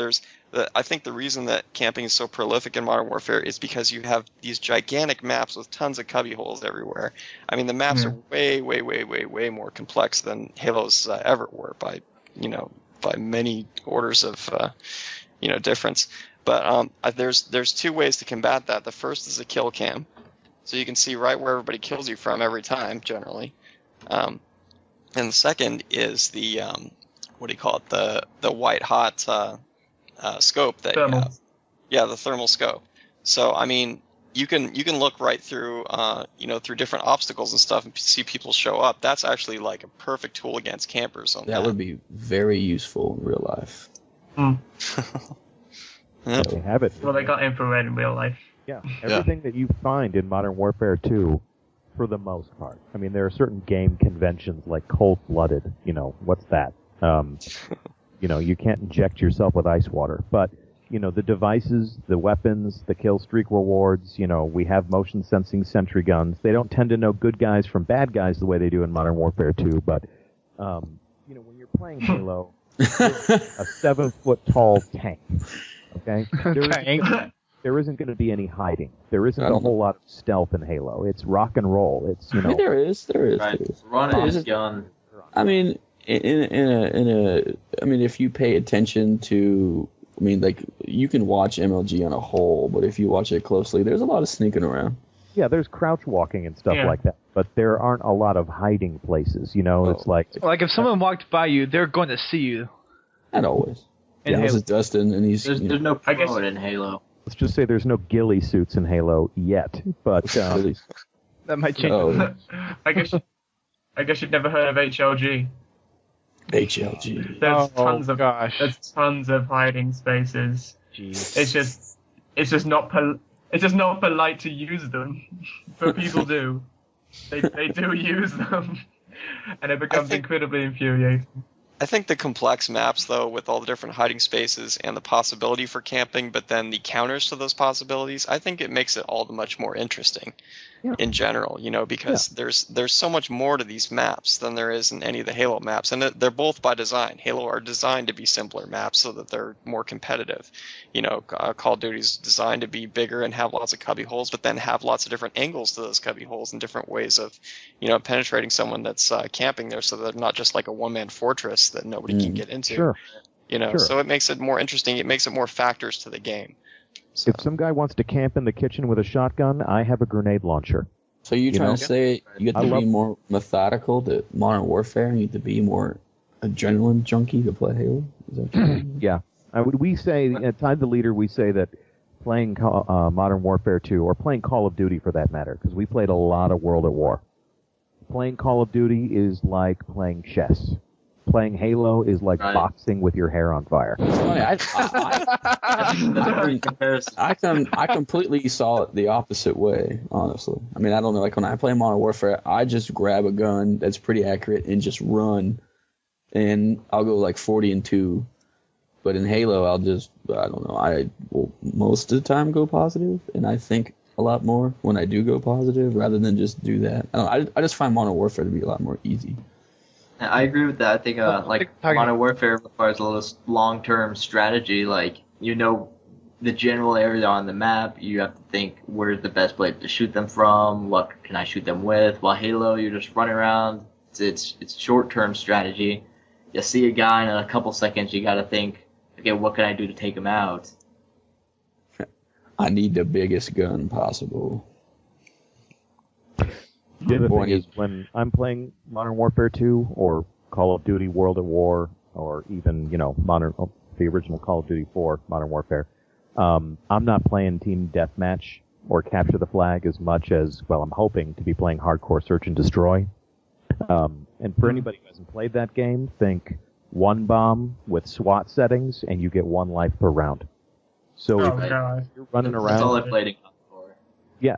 I think the reason that camping is so prolific in Modern Warfare is because you have these gigantic maps with tons of cubby holes everywhere. I mean, the maps Yeah. are way more complex than Halo's ever were by many orders of difference. But there's two ways to combat that. The first is a kill cam, so you can see right where everybody kills you from every time, generally. And the second is the what do you call it? The white hot scope that Thermal. you have. Yeah, the thermal scope. So I mean, you can look right through through different obstacles and stuff and see people show up. That's actually like a perfect tool against campers on That would be very useful in real life. They have it. Well, they got infrared in real life. Yeah, everything that you find in Modern Warfare 2, for the most part. I mean, there are certain game conventions like cold-blooded. What's that? You can't inject yourself with ice water. But, the devices, the weapons, the kill streak rewards, we have motion sensing sentry guns. They don't tend to know good guys from bad guys the way they do in Modern Warfare 2. But, when you're playing Halo, you're a 7-foot-tall tank. Okay? There isn't going to be any hiding. There isn't a whole lot of stealth in Halo. It's rock and roll. It's, I mean, there is. Right. Run There and is. gun. I mean, I mean, if you pay attention to, I mean, like, you can watch MLG on a whole, but if you watch it closely, there's a lot of sneaking around. Yeah, there's crouch walking and stuff Yeah. like that, but there aren't a lot of hiding places. You know, it's like Like if someone walked by you, they're going to see you. Not always. In Yeah, this Halo. is Dustin, and he's There's no I guess- pro in Halo. let's just say there's no ghillie suits in Halo yet, but really. That might change. Oh, I guess you've never heard of HLG. HLG. There's Oh, tons of gosh. there's tons of hiding spaces. Jeez. It's just not polite to use them, but people do. They do use them, and it becomes think- incredibly infuriating. I think the complex maps, though, with all the different hiding spaces and the possibility for camping, but then the counters to those possibilities, I think it makes it all the much more interesting in general, because there's so much more to these maps than there is in any of the Halo maps. And they're both by design. Halo are designed to be simpler maps so that they're more competitive. Call of Duty's designed to be bigger and have lots of cubby holes, but then have lots of different angles to those cubby holes and different ways of, penetrating someone that's camping there so they're not just like a one-man fortress that nobody can get into. sure. Sure. So it makes it more interesting. It makes it more factors to the game. So, If some guy wants to camp in the kitchen with a shotgun, I have a grenade launcher. So you're trying know? to say you get I to love- be more methodical to Modern Warfare, and you have to be more adrenaline junkie to play Halo? Is that what you're saying? Yeah. We say, at Tide the Leader, we say that playing Modern Warfare 2, or playing Call of Duty for that matter, because we played a lot of World at War. Playing Call of Duty is like playing chess. Playing Halo is like Right. boxing with your hair on fire. It's funny. That's a great comparison. I completely saw it the opposite way, honestly. I mean, I don't know. Like when I play Modern Warfare, I just grab a gun that's pretty accurate and just run, and I'll go like 40-2. But in Halo, I don't know. I will most of the time go positive, and I think a lot more when I do go positive rather than just do that. I just find Modern Warfare to be a lot more easy. I agree with that. I think talking- Modern Warfare requires a little long-term strategy. Like the general area on the map. You have to think where's the best place to shoot them from. What can I shoot them with? While Halo, you're just running around. It's short-term strategy. You see a guy in a couple seconds, you got to think, okay, what can I do to take him out? I need the biggest gun possible. The other Point thing is- is, when I'm playing Modern Warfare 2 or Call of Duty World at War, or even, the original Call of Duty 4 Modern Warfare, I'm not playing Team Deathmatch or Capture the Flag as much as, well, I'm hoping to be playing Hardcore Search and Destroy. And for anybody who hasn't played that game, think one bomb with SWAT settings, and you get 1 life per round. So Oh if god. you're running That's all I around, played in COD 4. yeah,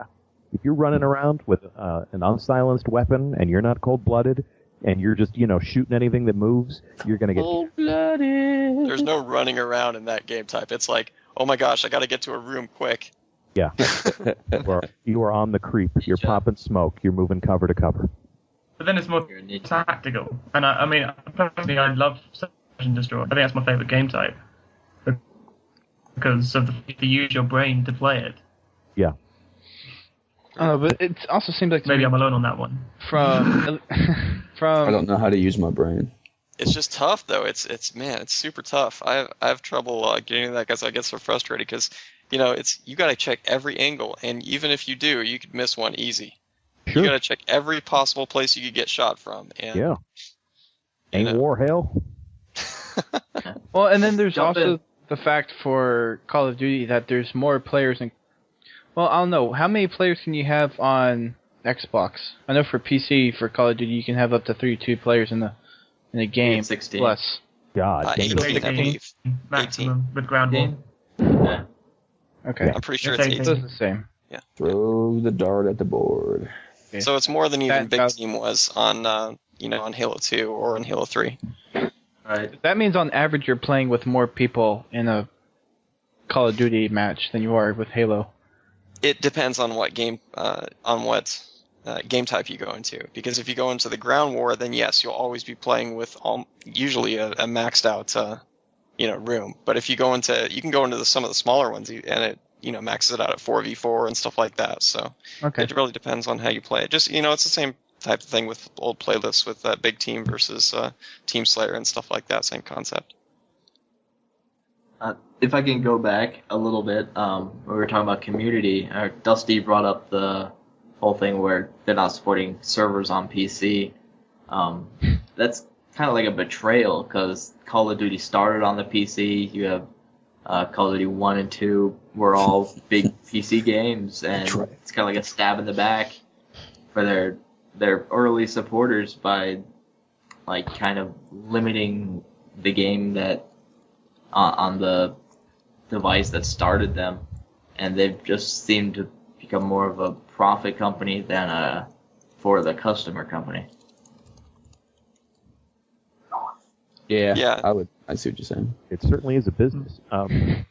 if you're running around with an unsilenced weapon and you're not cold-blooded and you're just, shooting anything that moves, you're gonna get Cold-blooded. there's no running around in that game type. It's like, oh my gosh, I got to get to a room quick. yeah. You are on the creep. You're Good job. popping smoke. You're moving cover to cover. But then it's more You're a ninja. tactical, and I mean, personally, I love Search and Destroy. I think that's my favorite game type because of the use your brain to play it. Yeah. But it also seems like to Maybe me I'm alone on that one. from I don't know how to use my brain. It's just tough though. It's super tough. I have trouble getting into that because I get so frustrated because you got to check every angle, and even if you do, you could miss one easy. Sure. You got to check every possible place you could get shot from. And, Yeah. Ain't know. war hell? well, and then there's Jump also in. the fact for Call of Duty that there's more players in. Well, I don't know. How many players can you have on Xbox? I know for PC, for Call of Duty, you can have up to 32 players in a game. 16. Plus. God. damn. 18, I believe. Maximum with ground war. Yeah. Okay. I'm pretty sure It's it's 18. So 18. it's the same. Throw the dart at the board. Okay. So it's more than even That- Big that- Team was on on Halo 2 or on Halo 3. Right. That means on average you're playing with more people in a Call of Duty match than you are with Halo. It depends on what game game type you go into. Because if you go into the ground war, then yes, you'll always be playing with usually a maxed out room. But if you go into, you can go into some of the smaller ones, and it maxes it out at 4v4 and stuff like that. So Okay. it really depends on how you play it. Just it's the same type of thing with old playlists with Big Team versus Team Slayer and stuff like that. Same concept. If I can go back a little bit, we were talking about community. Dusty brought up the whole thing where they're not supporting servers on PC. That's kind of like a betrayal because Call of Duty started on the PC. You have Call of Duty 1 and 2 were all big PC games, and it's kind of like a stab in the back for their early supporters by like kind of limiting the game that on the device that started them, and they've just seemed to become more of a profit company than for the customer company. Yeah. I see what you're saying. It certainly is a business. The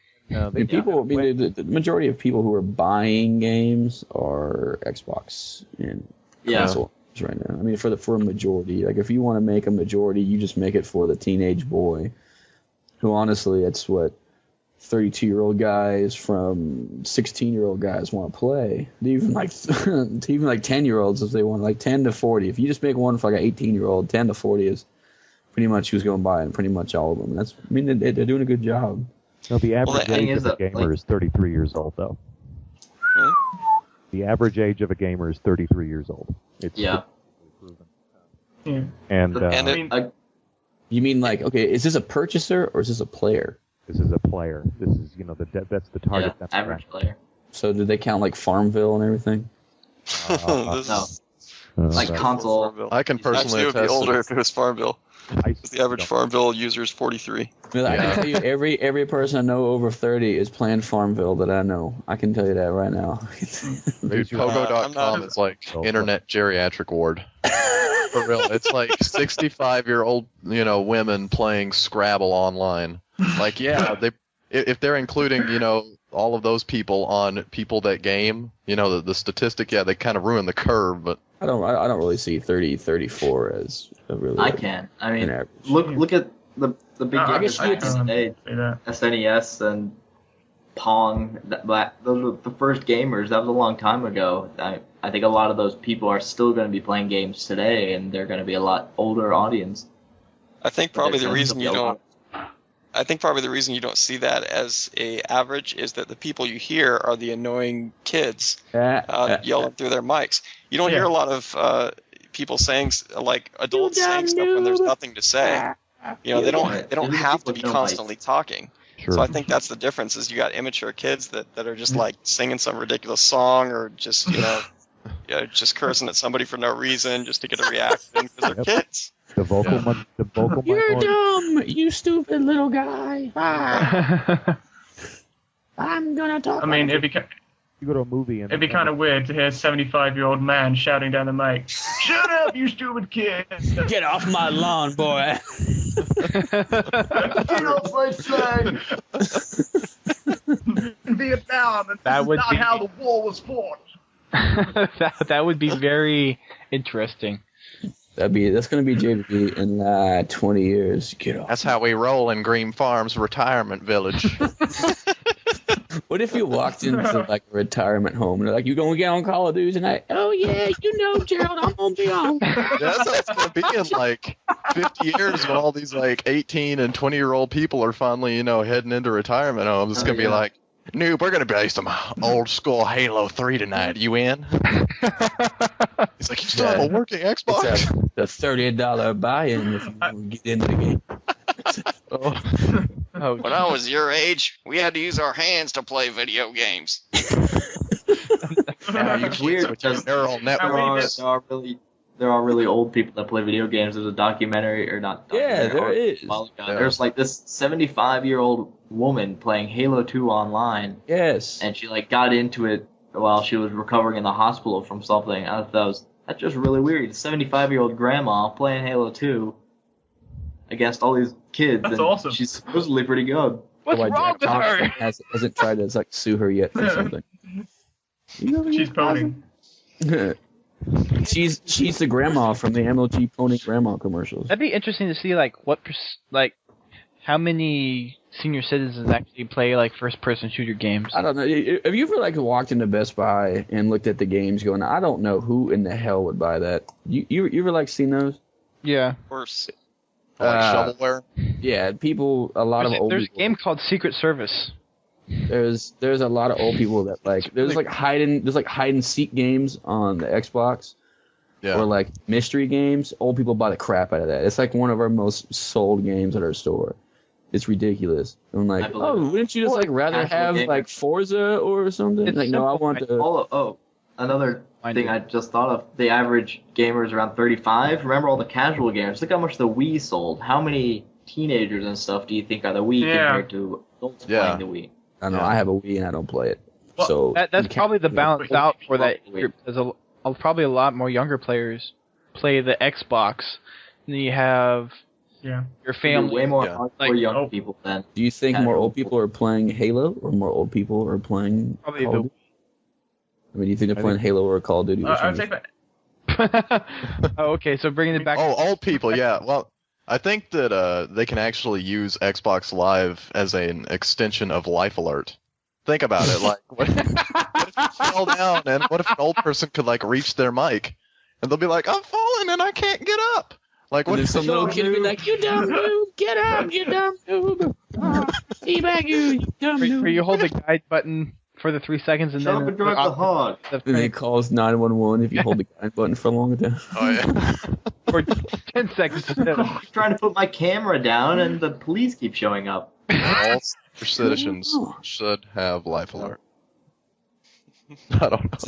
majority of people who are buying games are Xbox and console right now. I mean, for a majority, like if you want to make a majority, you just make it for the teenage boy, who honestly, it's what 32-year-old guys from 16-year-old guys want to play. Even like 10-year-olds if they want, like 10 to 40. If you just make one for like an 18-year-old, 10 to 40 is pretty much who's going to buy it, and pretty much all of them. They're doing a good job. No, the average age of a gamer is 33 years old, though. Really? The average age of a gamer is 33 years old. It's proven. Yeah. And you mean like, okay, is this a purchaser or is this a player? This is a player. This is, that's the target. Yeah, average player. So do they count like Farmville and everything? No. Like console. I can personally Actually, it would be attest older to if it was Farmville. Because the average Farmville user is 43. I can tell you, every person I know over 30 is playing Farmville that I know. I can tell you that right now. Dude, Pogo.com is like internet geriatric ward. For real, it's like 65-year-old, women playing Scrabble online. Like, if they're including, all of those people on people that game, the statistic, they kind of ruin the curve, but I don't really see 30, 34 as a really. I can. I mean, average. look at the big games today. SNES and Pong. Those were the first gamers. That was a long time ago. I think a lot of those people are still going to be playing games today, and they're going to be a lot older audience. I think probably the reason you don't see that as a average is that the people you hear are the annoying kids yelling through their mics. You don't hear a lot of people saying like adults saying stuff when there's nothing to say. They don't have to be constantly talking. Sure. So I think that's the difference. Is you got immature kids that are just like singing some ridiculous song or just just cursing at somebody for no reason just to get a reaction because they're kids. The vocal You're dumb, you stupid little guy. I'm gonna talk. I mean, you go to a movie and it'd be kind of weird to hear a 75-year-old man shouting down the mic, "Shut up, you stupid kid! Get off my lawn, boy." Get off my son! In Vietnam, and That this would is not be- how the war was fought. that would be very interesting. That's gonna be JVP in 20 years. Get off. that's how we roll in Green Farms Retirement Village. What if you walked into like a retirement home and they're like, "You gonna get on Call of Duty tonight?" "Oh yeah, Gerald, I'm gonna be on." That's how it's going to be in like 50 years when all these like 18 and 20-year-old people are finally, heading into retirement homes. It's going to be like, "Noob, we're going to play some old school Halo 3 tonight. You in?" He's like, "You still have a working Xbox?" It's the $30 buy-in if you want to get into the game. When I was your age, we had to use our hands to play video games. Now you It's weird with your because neural networks. there are really old people that play video games. There's a documentary, or not Yeah, documentary, there is. There's like this 75-year-old woman playing Halo 2 online, Yes. and she like got into it while she was recovering in the hospital from something. I thought that's just really weird. A 75-year-old grandma playing Halo 2 against all these kids. That's and awesome. She's supposedly pretty good. What's Why wrong Jack with her? Thompson hasn't tried to sue her yet for something. She's phoning. She's the grandma from the MLG Pony Grandma commercials. That'd be interesting to see, like, how many senior citizens actually play like first-person shooter games. I don't know. Have you ever like walked into Best Buy and looked at the games, going, I don't know who in the hell would buy that? You ever like seen those? Yeah. Of course. Like shovelware. Yeah, people. A lot of old. There's people. a game called Secret Service. There's a lot of old people that like. There's like hide and seek games on the Xbox. Yeah. Or like mystery games. Old people buy the crap out of that. It's like one of our most sold games at our store. It's ridiculous. I'm like, wouldn't you just like rather have like Forza or something? It's like, no, I want to. Another thing I just thought of. The average gamer is around 35. Remember all the casual games? Look how much the Wii sold. How many teenagers and stuff do you think are the Wii compared to adults playing the Wii? I know. I have a Wii and I don't play it. Well, so that's probably the balance out for that group. There's probably a lot more younger players play the Xbox. And then you have your family. Way more hardcore young people than. Do you think more old people are playing Halo or more old people are playing probably Call of Duty? I mean, do you think they're playing Halo or Call of Duty? I would say that. Oh, okay. So bringing it back. Oh, old people, yeah. Well, I think that they can actually use Xbox Live as an extension of Life Alert. Think about it. Like, what if you fall down, and what if an old person could like reach their mic, and they'll be like, "I'm falling and I can't get up." Like, what And if some little kid would be like, "You dumb noob, get up, you dumb noob, teabag you dumb noob." Where you hold the guide button for the 3 seconds and Shut then up and drive the hog. And it calls 911 if you hold the guide button for long enough. Oh yeah. for 10 seconds. I'm trying to put my camera down and the police keep showing up. All citizens should have Life Alert. I don't know.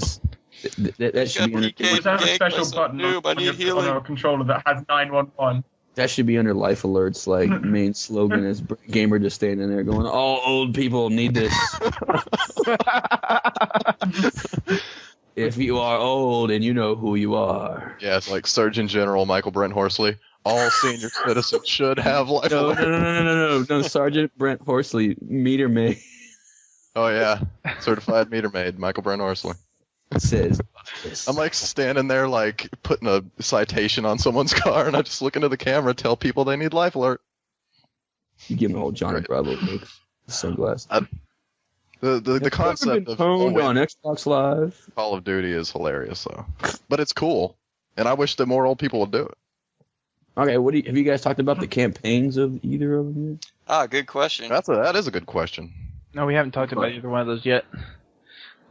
That should be under. We just have a special button on our controller that has 911. That should be under Life Alert's like main slogan is gamer just standing there going, "All old people need this." If you are old and you know who you are. Yeah, it's like Surgeon General Michael Brent Horsley. All senior citizens should have Life Alert. No, Sergeant Brent Horsley, meter maid. Oh yeah, certified meter maid, Michael Brent Horsley. Says, I'm like standing there like putting a citation on someone's car, and I just look into the camera, tell people they need Life Alert. You give them all Johnny Bravo looks, sunglasses. The concept of honed on Xbox Live. Call of Duty is hilarious though, but it's cool, and I wish that more old people would do it. Okay, have you guys talked about the campaigns of either of them yet? Good question. That is a good question. No, we haven't talked about either one of those yet.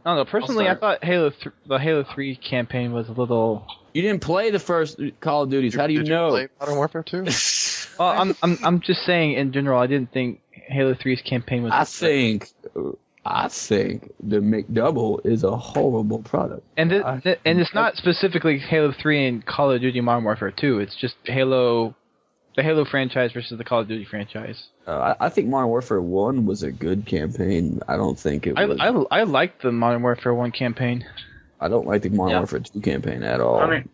I don't know. Personally, I thought the Halo 3 campaign was a little. You didn't play the first Call of Duties. How do you know? Did you play Modern Warfare 2? Well, I'm just saying in general. I didn't think Halo 3's campaign was. I think the McDouble is a horrible product. And it's not specifically Halo 3 and Call of Duty Modern Warfare 2. It's just the Halo franchise versus the Call of Duty franchise. I think Modern Warfare 1 was a good campaign. I don't think it was. I liked the Modern Warfare 1 campaign. I don't like the Modern Warfare 2 campaign at all. I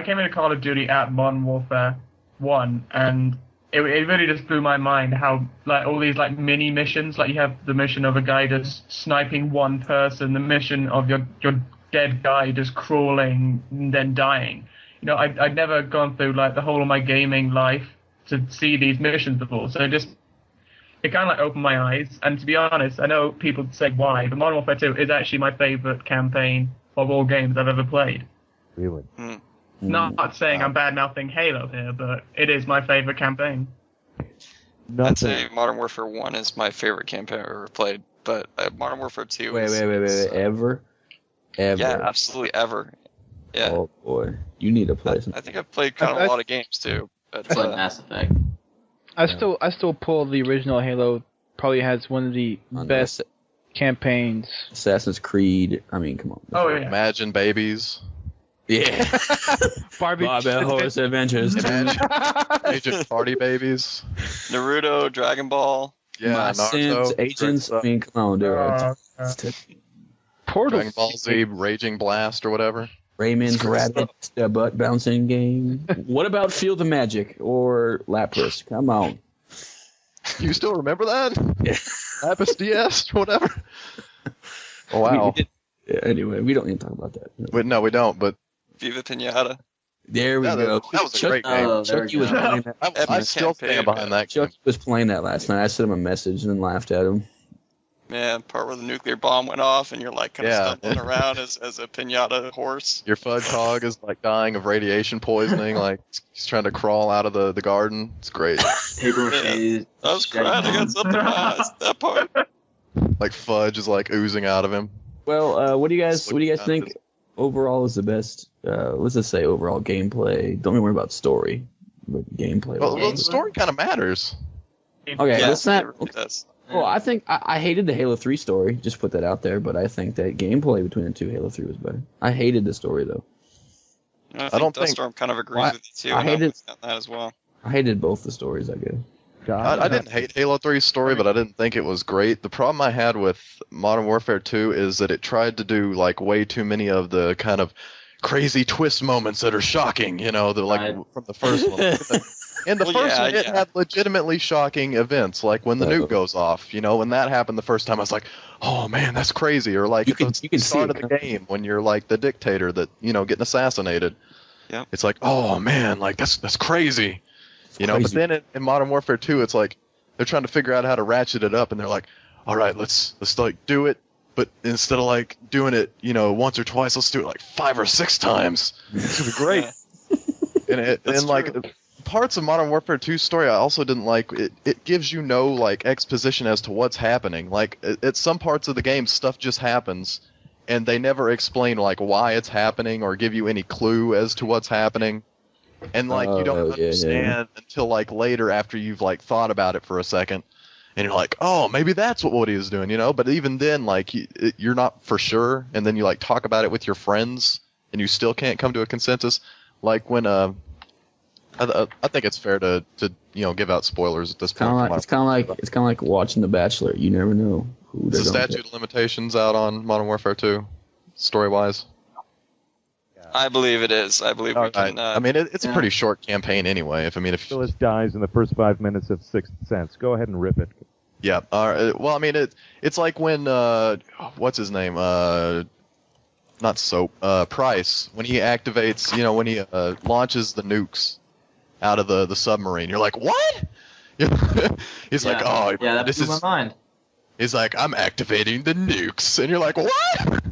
came into Call of Duty at Modern Warfare 1, and it really just blew my mind how like all these like mini missions, like you have the mission of a guy just sniping one person, the mission of your dead guy just crawling and then dying. You know, I'd never gone through like the whole of my gaming life to see these missions before, so it kind of like opened my eyes. And to be honest, I know people say why, but Modern Warfare 2 is actually my favorite campaign of all games I've ever played. Really? Not saying I'm bad-mouthing Halo here, but it is my favorite campaign. I'd say Modern Warfare 1 is my favorite campaign I've ever played, but Modern Warfare 2 Wait, ever? Yeah, absolutely ever. Yeah. Oh boy, you need to play some. I think I've played kind of a lot of games too. But, It's like Mass Effect. I still pull the original Halo. Probably has one of the best campaigns. Assassin's Creed. I mean, come on. Oh yeah. Imagine Babies. Yeah. Barbie Horse Adventures. Agent Party Babies. Naruto, Dragon Ball. Yeah, My Naruto. Sins, Agents. I mean, come on, dude. Portal. Dragon Ball Z, Raging Blast, or whatever. Raymond's Rabbit, the butt bouncing game. What about Field of Magic or Lapras? Come on. You still remember that? Yeah. Lapis DS, whatever. Oh, wow. Anyway, we don't need to talk about that. No, we don't, but Viva Pinata. There we Yeah, go. that was a great game. Oh, there Chucky we was go. playing that. I Epic still stand campaign, behind that game. Chucky was playing that last night. I sent him a message and then laughed at him. Man, part where the nuclear bomb went off and you're like kind of Yeah. stumbling around as a pinata horse. Your fudge hog is like dying of radiation poisoning, like he's trying to crawl out of the garden. It's great. Paper mache. I was crying. I got something in my eyes. That part. Like fudge is like oozing out of him. Well, what do you guys Looking think overall is the best? Let's just say overall gameplay. Don't even worry about story, but gameplay. Well, the story kind of matters. Okay, Yeah, let's not. it really does. Well, I think I hated the Halo 3 story. Just put that out there, but I think that gameplay between the two Halo 3 was better. I hated the story though. I don't think- Duststorm kind of agrees Well, with you too. I and hated- I'm with that as well. I hated both the stories. I guess. I didn't hate Halo 3's story, but I didn't think it was great. The problem I had with Modern Warfare 2 is that it tried to do like way too many of the kind of crazy twist moments that are shocking, you know, from the first one. In the Well, first yeah, one, it yeah. had legitimately shocking events, like when the nuke goes off. You know, when that happened the first time, I was like, "Oh man, that's crazy!" Or like You at can the see start it, of the game when you're like the dictator that getting assassinated. Yeah. It's like, "Oh man, like that's crazy," you know. But crazy. then in Modern Warfare 2, it's like they're trying to figure out how to ratchet it up, and they're like, "All right, let's like do it." But instead of like doing it, once or twice, let's do it like 5 or 6 times. It's gonna be great. Yeah. That's And like true. parts of Modern Warfare 2 story I also didn't like. It gives you no like exposition as to what's happening. Like at some parts of the game, stuff just happens, and they never explain like why it's happening or give you any clue as to what's happening. And like you don't understand until like later after you've like thought about it for a second, and you're like, oh, maybe that's what Woody is doing, But even then, like you're not for sure, and then you like talk about it with your friends, and you still can't come to a consensus. Like when I think it's fair to give out spoilers at this point. It's kind of like watching The Bachelor. You never know who they're Is the gonna statute pick. of limitations out on Modern Warfare 2, story-wise? I believe it is. I believe we can. I mean, it's a pretty short campaign anyway. If Phyllis dies in the first 5 minutes of Sixth Sense. Go ahead and rip it. yeah. Well, I mean, it's like when what's his name? Not Soap. Price, when he activates, when he launches the nukes out of the submarine. You're like, what? He's like, oh, yeah, that this blew is. my mind. He's like, I'm activating the nukes, and you're like, what?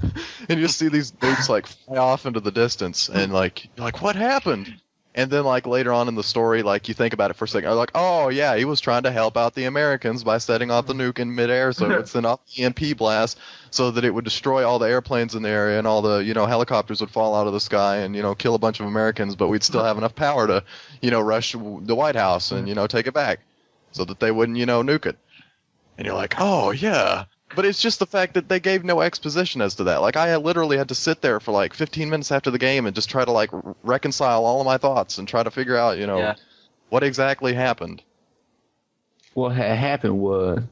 And you see these nukes like fly off into the distance, and like you're like, what happened? And then like later on in the story, like you think about it for a second, you're like, oh yeah, he was trying to help out the Americans by setting off the nuke in midair, so it would send off the EMP blast, so that it would destroy all the airplanes in the area, and all the helicopters would fall out of the sky and kill a bunch of Americans, but we'd still have enough power to rush the White House and take it back, so that they wouldn't nuke it. And you're like, oh yeah. But it's just the fact that they gave no exposition as to that. Like, I literally had to sit there for like 15 minutes after the game and just try to like reconcile all of my thoughts and try to figure out, what exactly happened. What happened was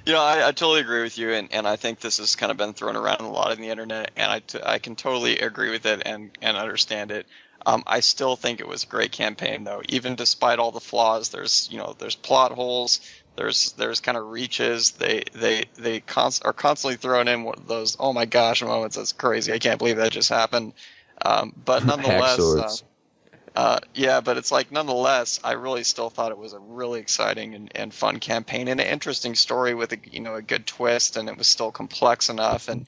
I totally agree with you, and I think this has kind of been thrown around a lot in the internet, and I can totally agree with it and understand it. I still think it was a great campaign, though. Even despite all the flaws, there's plot holes, there's kind of reaches. They are constantly throwing in those oh my gosh moments. That's crazy. I can't believe that just happened. But nonetheless, but it's like nonetheless, I really still thought it was a really exciting and fun campaign and an interesting story with a good twist, and it was still complex enough and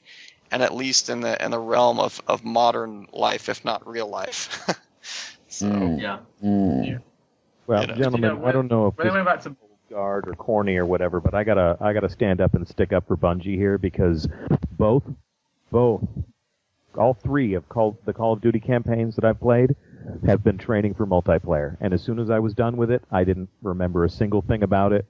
at least in the realm of modern life, if not real life. So Yeah. Well, gentlemen, I don't know if When I this went back to is guard or corny or whatever, but I gotta stand up and stick up for Bungie here because both, all three of the Call of Duty campaigns that I've played have been training for multiplayer. And as soon as I was done with it, I didn't remember a single thing about it.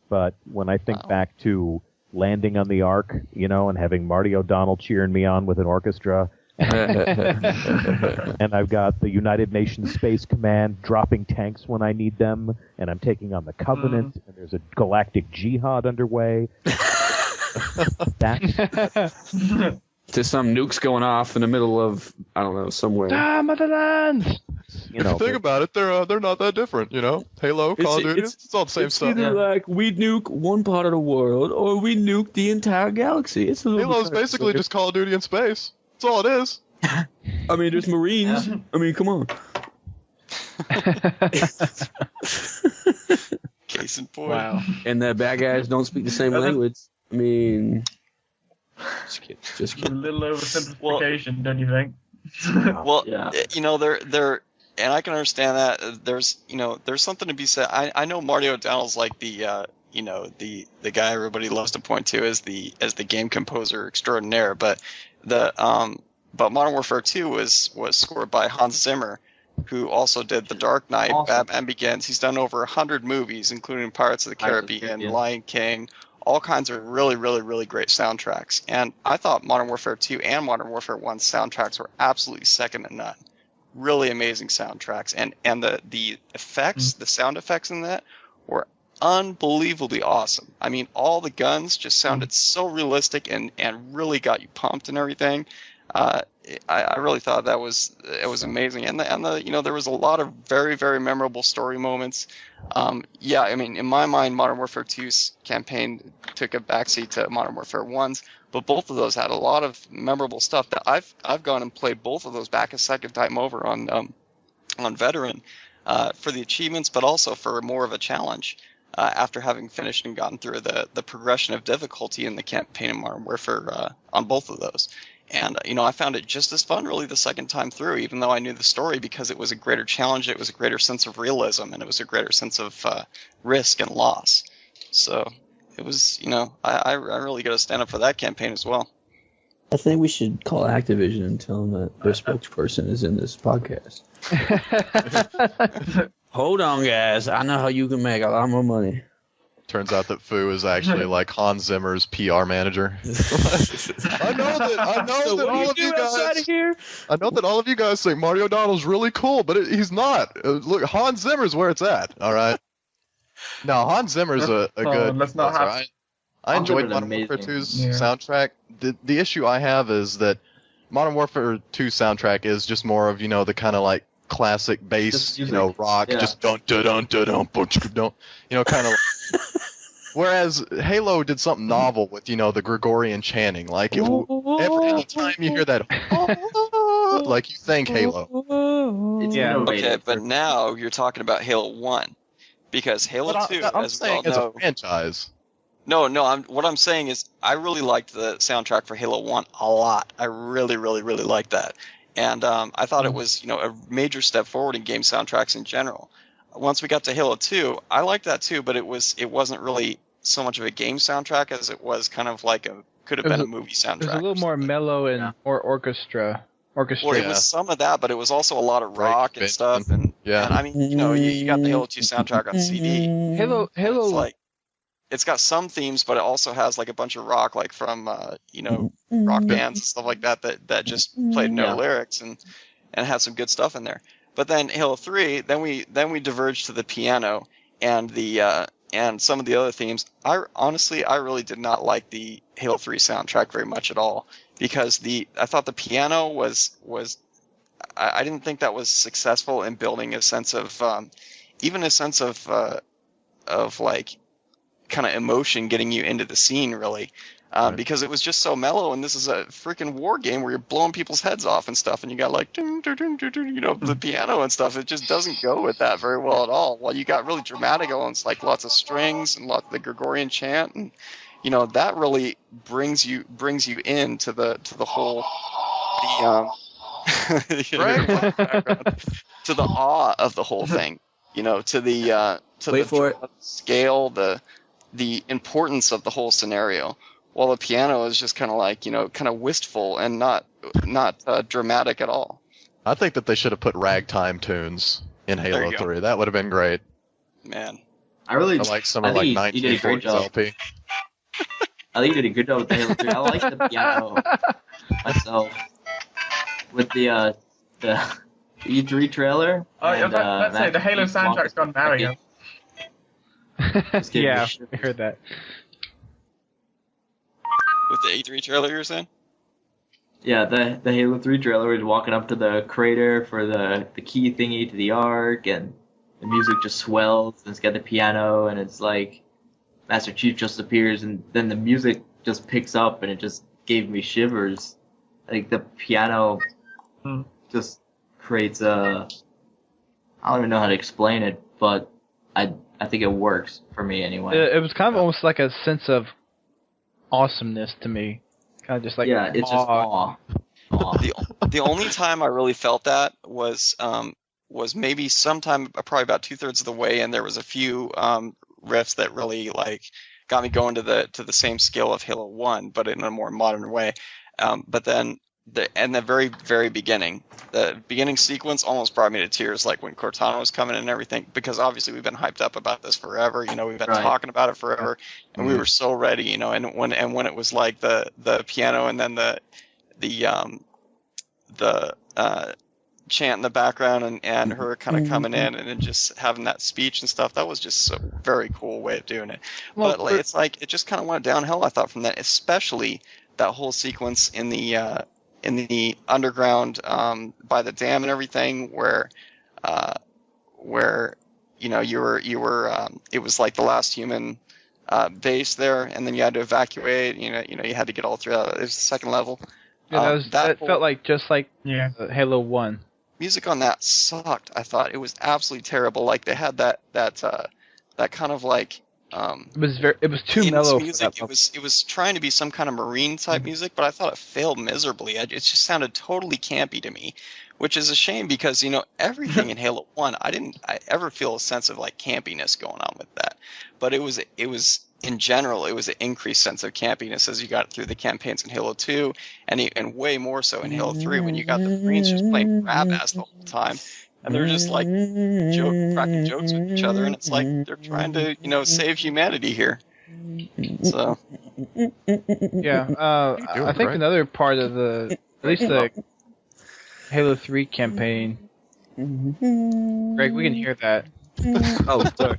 But when I think back to landing on the Ark, and having Marty O'Donnell cheering me on with an orchestra. And I've got the United Nations Space Command dropping tanks when I need them, and I'm taking on the Covenant, and there's a galactic jihad underway. That's to some nukes going off in the middle of, I don't know, somewhere. Motherland! You know, If you think about it, they're not that different. You know, Halo, Call of Duty, it's all the same it's stuff. either like we nuke one part of the world or we nuke the entire galaxy. It's a little Halo's bit basically just Call of Duty in space. That's all it is. I mean, there's Marines. Yeah. I mean, come on. Case in point. Wow. And the bad guys don't speak the same language. I mean, just kidding. Just It's a kidding. little oversimplification, don't you think? Well, Yeah. you know, they're, and I can understand that. There's something to be said. I know Marty O'Donnell's like the, the guy everybody loves to point to as the game composer extraordinaire, but Modern Warfare 2 was scored by Hans Zimmer, who also did The Dark Knight, Awesome. Batman Begins. He's done over 100 movies, including Pirates of the Pirates of the Caribbean, Caribbean. Lion King, all kinds of really, really, really great soundtracks. And I thought Modern Warfare 2 and Modern Warfare 1 soundtracks were absolutely second to none. Really amazing soundtracks. And the effects, the sound effects in that were unbelievably awesome. I mean, all the guns just sounded so realistic and really got you pumped and everything. I really thought it was amazing, and there was a lot of very, very memorable story moments. Yeah, I mean, in my mind, Modern Warfare 2's campaign took a backseat to Modern Warfare 1's, but both of those had a lot of memorable stuff that I've gone and played both of those back a second time over on Veteran for the achievements, but also for more of a challenge. After having finished and gotten through the progression of difficulty in the campaign in Modern Warfare on both of those. And, I found it just as fun really the second time through, even though I knew the story, because it was a greater challenge, it was a greater sense of realism, and it was a greater sense of risk and loss. So it was, I really got to stand up for that campaign as well. I think we should call Activision and tell them that their spokesperson is in this podcast. Hold on, guys. I know how you can make a lot more money. Turns out that Fu is actually like Hans Zimmer's PR manager. I know that all of you guys think Marty O'Donnell's really cool, but he's not. Look, Hans Zimmer's where it's at. All right. No, Hans Zimmer's a good. let's not composer. have- I Hans enjoyed Zimmer's Modern Warfare amazing. 2's Yeah. soundtrack. The issue I have is that Modern Warfare 2 soundtrack is just more of the kind of like classic bass, Just music. rock, Yeah. just don't, kind of. Whereas Halo did something novel with the Gregorian chanting, like every time you hear that, like you think Halo. It's Yeah. innovative. Okay, but now you're talking about Halo 1, because Halo 2, I'm as we saying all as know, a franchise. No, what I'm saying is I really liked the soundtrack for Halo 1 a lot. I really, really, really liked that. And I thought it was, a major step forward in game soundtracks in general. Once we got to Halo 2, I liked that too, but it wasn't really so much of a game soundtrack as it was kind of like could have been a movie soundtrack. It was a little or more something. mellow and Yeah. more orchestra. Well, it Yeah. was some of that, but it was also a lot of Right, rock and Vince. stuff. And Yeah. I mean, you got the Halo 2 soundtrack on CD. Halo. It's like it's got some themes, but it also has like a bunch of rock, like from rock bands and stuff like that just played no Yeah. lyrics and had some good stuff in there. But then Halo 3, then we diverged to the piano and the and some of the other themes. I really did not like the Halo 3 soundtrack very much at all, because I thought the piano was I didn't think that was successful in building a sense of even a sense of like kind of emotion, getting you into the scene really. Right. Because it was just so mellow, and this is a freaking war game where you're blowing people's heads off and stuff, and you got like the piano and stuff. It just doesn't go with that very well at all. Well, you got really dramatic elements like lots of strings and lots of the Gregorian chant, and that really brings you into the whole to the awe of the whole thing. To the Wait for it. scale, the importance of the whole scenario. While the piano is just kind of like, kind of wistful and not dramatic at all. I think that they should have put ragtime tunes in There Halo you go. 3. That would have been great. Man. I like some of like think you did a great 1940s job. LP. I think you did a good job with the Halo 3. I like the piano myself. With the E3 trailer. Oh, yeah, and, let's say the Matt Halo Keith's soundtrack's gone Mario. Just gave me Yeah, shit. I heard that. With the E3 trailer, you're saying? Yeah, the Halo 3 trailer was walking up to the crater for the key thingy to the Ark, and the music just swells, and it's got the piano, and it's like Master Chief just appears, and then the music just picks up, and it just gave me shivers. Like, the piano just creates a... I don't even know how to explain it, but I think it works for me anyway. It was kind of almost like a sense of awesomeness to me. Kind of just like yeah, it's just awe. The only time I really felt that was maybe sometime probably about 2/3 of the way, and there was a few riffs that really like got me going to the same scale of Halo 1, but in a more modern way. But then the very, very beginning, the beginning sequence almost brought me to tears, like when Cortana was coming and everything, because obviously we've been hyped up about this forever. You know, we've been talking about it forever, and we were so ready. You know, and when it was like the piano and then the chant in the background and her kind of coming in and then just having that speech and stuff, that was just a very cool way of doing it. Well, but it's like it just kind of went downhill, I thought, from that, especially that whole sequence in the underground by the dam and everything, where you know you were it was like the last human base there, and then you had to evacuate. You know you had to get all through. It was the second level. Yeah, that felt like just like Halo 1. Music on that sucked. I thought it was absolutely terrible. Like they had that kind of like it was too mellow music. For that it was trying to be some kind of marine type music, but I thought it failed miserably. It just sounded totally campy to me, which is a shame because, you know, everything in Halo 1, I ever feel a sense of like campiness going on with that. But it was in general, it was an increased sense of campiness as you got through the campaigns in Halo 2, and way more so in Halo 3 when you got the Marines just playing grab-ass the whole time. And they're just like cracking jokes with each other, and it's like they're trying to, you know, save humanity here. So yeah, I think another part of at least the Halo 3 campaign. Greg, we can hear that. Oh, sorry.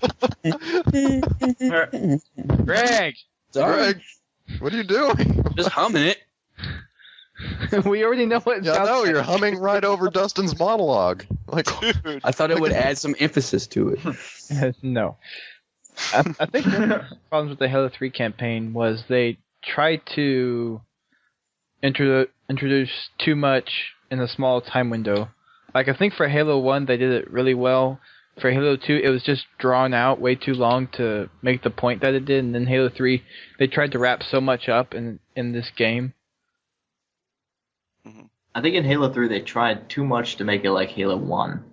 Greg! Greg, what are you doing? Just humming it. We already know what it sounds like. You're humming right over Dustin's monologue. Like, dude, I thought it would add some emphasis to it. No. I think one of the problems with the Halo 3 campaign was they tried to introduce too much in a small time window. Like, I think for Halo 1, they did it really well. For Halo 2, it was just drawn out way too long to make the point that it did. And then Halo 3, they tried to wrap so much up in this game. I think in Halo 3 they tried too much to make it like Halo 1.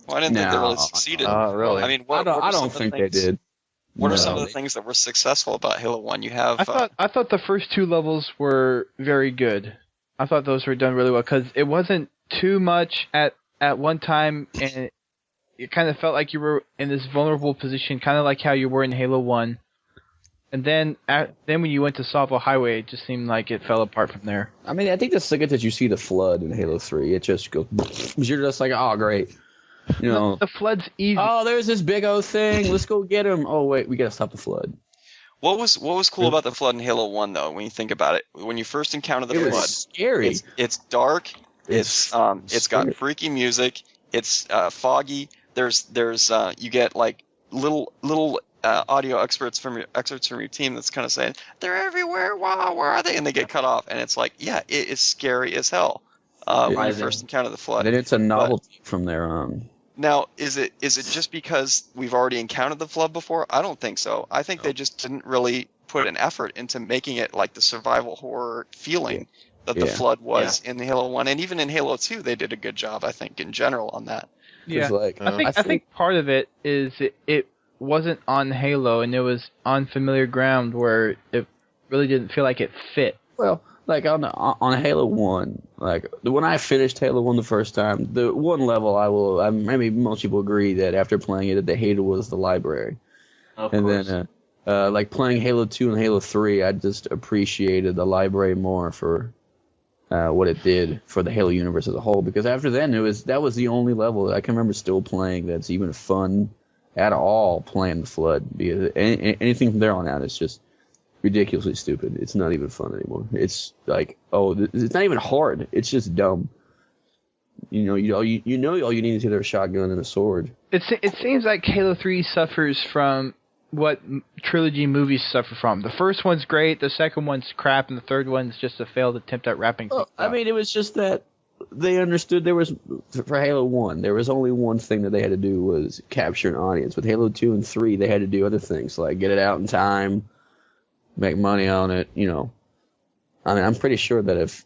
Well, I didn't think they really succeeded. Really? I mean, I don't think they did. What are some of the things that were successful about Halo 1? You have... I thought the first two levels were very good. I thought those were done really well, because it wasn't too much at one time, and it kind of felt like you were in this vulnerable position, kind of like how you were in Halo 1. And then when you went to Salvo Highway, it just seemed like it fell apart from there. I mean, I think the second that you see the flood in Halo 3, it just goes... You're just like, oh, great. You know, the flood's easy. Oh, there's this big old thing. Let's go get him. Oh, wait, we got to stop the flood. What was cool about the flood in Halo 1, though, when you think about it? When you first encounter the flood... It was scary. It's dark. It's got freaky music. It's foggy. There's you get like little audio excerpts from your team that's kind of saying they're everywhere. Wow, where are they? And they get cut off, and it's like, yeah, it is scary as hell when you first encounter the flood. And it's a novelty from there on. Now, is it just because we've already encountered the flood before? I don't think so. I think they just didn't really put an effort into making it like the survival horror feeling that the flood was in Halo 1, and even in Halo 2, they did a good job, I think, in general on that. Yeah, like, I think part of it is it wasn't on Halo, and it was on familiar ground where it really didn't feel like it fit. Well, like on Halo 1, like when I finished Halo 1 the first time, the one level maybe most people agree that after playing it that they hated was the library. Of course. Then like playing Halo 2 and Halo 3, I just appreciated the library more for what it did for the Halo universe as a whole. Because after then, that was the only level that I can remember still playing that's even fun at all, playing the Flood. Because anything from there on out is just ridiculously stupid. It's not even fun anymore. It's like, it's not even hard. It's just dumb. You know all you need is either a shotgun and a sword. It seems like Halo 3 suffers from what trilogy movies suffer from. The first one's great, the second one's crap, and the third one's just a failed attempt at wrapping things up. I mean, it was just that they understood for Halo 1, there was only one thing that they had to do was capture an audience. With Halo 2 and 3, they had to do other things, like get it out in time, make money on it, you know. I mean, I'm pretty sure that at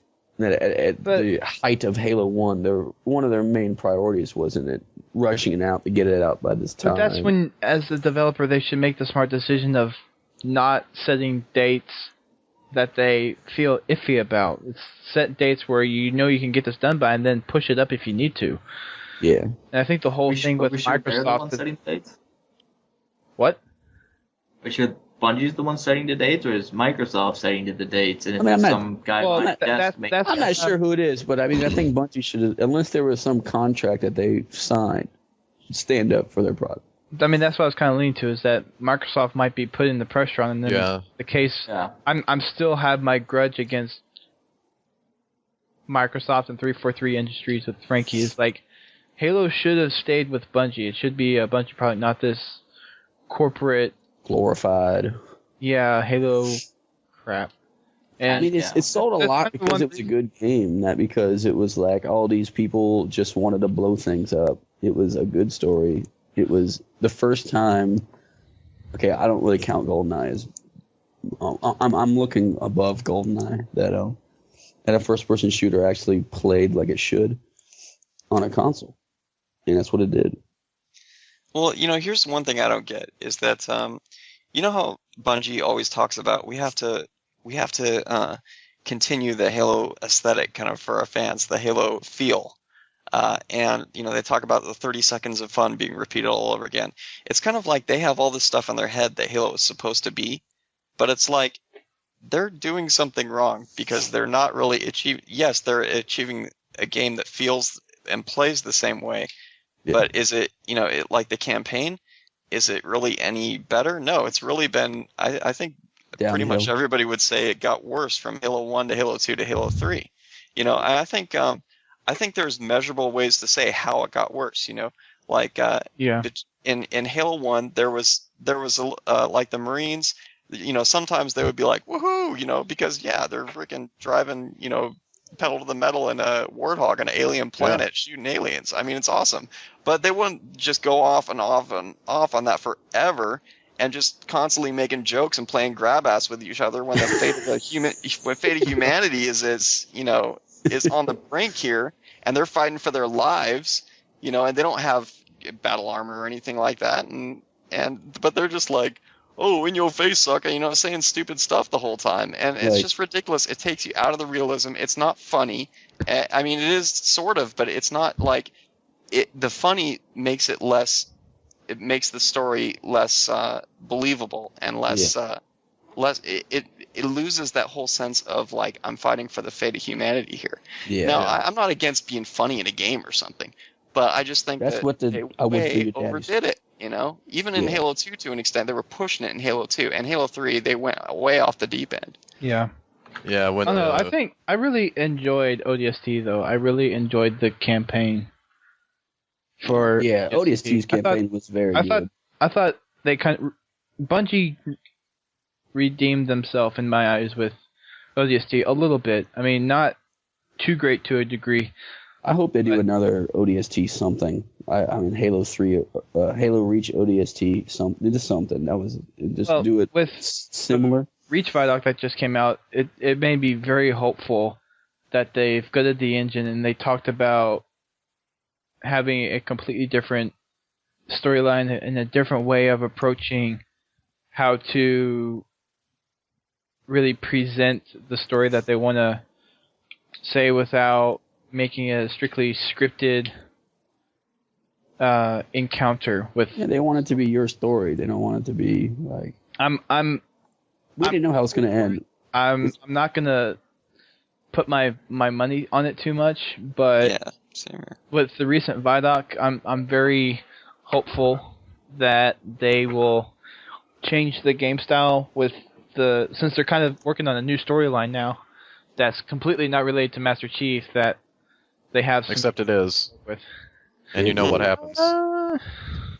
the height of Halo 1, one of their main priorities wasn't it rushing it out to get it out by this time. But that's when, as a developer, they should make the smart decision of not setting dates that they feel iffy about. It's set dates where you know you can get this done by, and then push it up if you need to. Yeah. And I think the whole thing with Microsoft. They're the ones setting dates? What? Should Bungie's the one setting the dates, or is Microsoft setting the dates? And I mean, some guy behind the desk making I'm not sure who it is, but I mean, I think Bungie should, unless there was some contract that they signed, stand up for their product. I mean, that's what I was kind of leaning to, is that Microsoft might be putting the pressure on, and then the case. Yeah. I'm still have my grudge against Microsoft and 343 Industries with Frankie. Is like, Halo should have stayed with Bungie. It should be a Bungie product, not this corporate glorified. Yeah, Halo crap. And I mean, it sold a lot because it was a good game, not because it was like all these people just wanted to blow things up. It was a good story. It was the first time. Okay, I don't really count GoldenEye as. I'm looking above GoldenEye that a first-person shooter actually played like it should on a console, and that's what it did. Well, you know, here's one thing I don't get is that you know how Bungie always talks about we have to continue the Halo aesthetic kind of for our fans, the Halo feel. And, you know, they talk about the 30 seconds of fun being repeated all over again. It's kind of like they have all this stuff in their head that Halo is supposed to be, but it's like they're doing something wrong because they're not really achieving. Yes, they're achieving a game that feels and plays the same way, but is it, you know, like the campaign, is it really any better? No, it's really been, I think pretty much everybody would say it got worse from Halo 1 to Halo 2 to Halo 3. You know, I think there's measurable ways to say how it got worse, you know, like in Halo 1 there was like the Marines, you know, sometimes they would be like woohoo, you know, because they're freaking driving, you know, pedal to the metal in a warthog on an alien planet shooting aliens. I mean, it's awesome, but they wouldn't just go off and off on that forever and just constantly making jokes and playing grab ass with each other when the fate of humanity is you know, is on the brink here, and they're fighting for their lives, you know, and they don't have battle armor or anything like that, but they're just like, oh, in your face, sucker, you know, saying stupid stuff the whole time, and it's just ridiculous. It takes you out of the realism. It's not funny. I mean, it is sort of, but it's not like it. The funny makes it less. It makes the story less believable and less. It loses that whole sense of like, I'm fighting for the fate of humanity here. Yeah. Now, I'm not against being funny in a game or something, but I just think they overdid it. You know, even in Halo 2 to an extent, they were pushing it in Halo 2, and Halo 3 they went way off the deep end. Yeah. Yeah. I think I really enjoyed ODST though. I really enjoyed the campaign. ODST's campaign was very good. I thought they Bungie redeemed themselves in my eyes with ODST a little bit. I mean, not too great to a degree. I hope they do another ODST something. I mean, Halo 3, Halo Reach ODST, something. That was do it with similar. Reach Vidoc that just came out. It made me very hopeful that they've gutted the engine and they talked about having a completely different storyline and a different way of approaching how to really present the story that they want to say without making it a strictly scripted encounter with. Yeah, they want it to be your story. They don't want it to be like. We didn't know how it's going to end. I'm not going to put my money on it too much, but same here. With the recent Vidoc, I'm very hopeful that they will change the game style with since they're kind of working on a new storyline now, that's completely not related to Master Chief, that they have. Except it is. With. And you know what happens.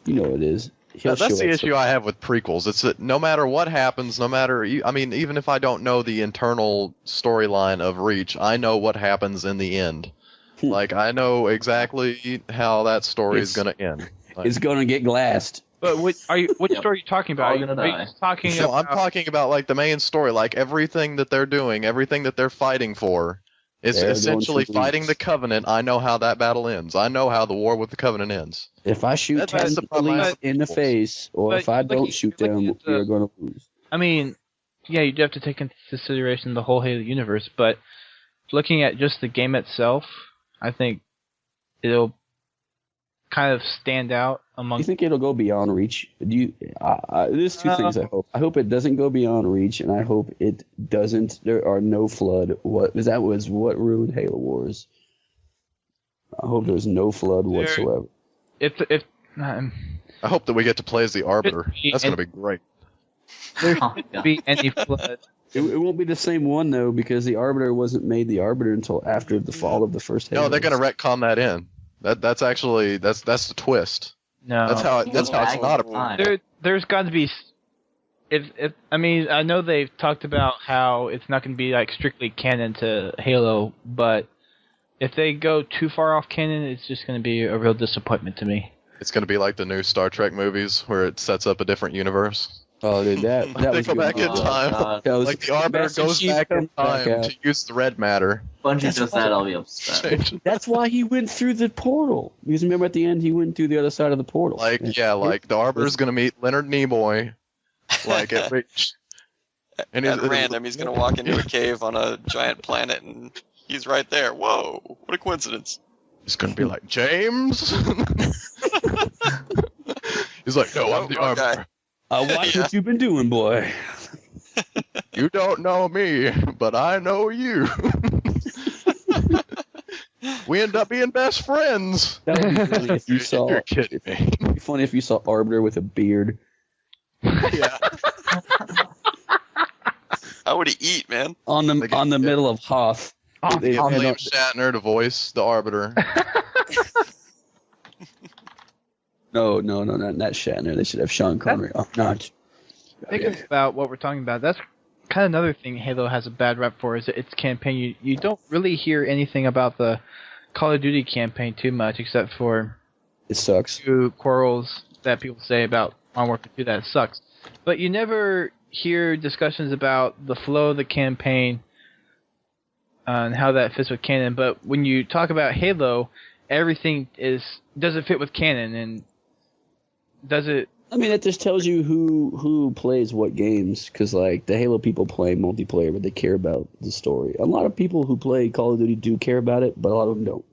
You know it is. That's the issue I have with prequels. It's that no matter what happens, even if I don't know the internal storyline of Reach, I know what happens in the end. Like, I know exactly how that story is going to end. Like, it's going to get glassed. But what story are you talking about? All gonna die. I'm talking about, like, the main story, like, everything that they're doing, everything that they're fighting for. It's essentially fighting the Covenant. I know how that battle ends. I know how the war with the Covenant ends. If I shoot 10 police in the face, or if I don't shoot them, we're going to lose. I mean, yeah, you do have to take into consideration the whole Halo universe, but looking at just the game itself, I think it'll kind of stand out among. You think it'll go beyond Reach? There's two things I hope. I hope it doesn't go beyond Reach, and I hope it doesn't. There are no flood. That was what ruined Halo Wars. I hope there's no flood whatsoever. I hope that we get to play as the Arbiter. That's going to be great. There shouldn't be any flood. It won't be the same one though, because the Arbiter wasn't made the Arbiter until after the fall of the first Halo. No, they're going to retcon that in. That's the twist. No, that's how it's not a. There's got to be. I know they've talked about how it's not going to be like strictly canon to Halo, but if they go too far off canon, it's just going to be a real disappointment to me. It's going to be like the new Star Trek movies where it sets up a different universe. Oh, dude, that they was go back in time. Like the Arbiter goes back in time to use the red matter. Bungie does that, I'll be upset. That's why he went through the portal. Because remember at the end, he went through the other side of the portal. Like the Arbiter's going to meet Leonard Nimoy. Like at Reach. And at random, he's going to walk into a cave on a giant planet, and he's right there. Whoa, what a coincidence. He's going to be like, James? He's like, no, I'm the Arbiter. I watch what you've been doing, boy. You don't know me, but I know you. We end up being best friends. That would be funny if you saw. You're kidding me. It'd be funny if you saw Arbiter with a beard. Yeah. How would he eat, man? On the middle of Hoth. William Shatner to voice the Arbiter. No, not Shatner. They should have Sean Connery. Thinking about what we're talking about, that's kind of another thing Halo has a bad rep for, is its campaign. You don't really hear anything about the Call of Duty campaign too much, except for it sucks. Few quarrels that people say about Modern Warfare 2 that it sucks. But you never hear discussions about the flow of the campaign and how that fits with canon. But when you talk about Halo, everything does it fit with canon, and does it? I mean, that just tells you who plays what games, because like the Halo people play multiplayer, but they care about the story. A lot of people who play Call of Duty do care about it, but a lot of them don't.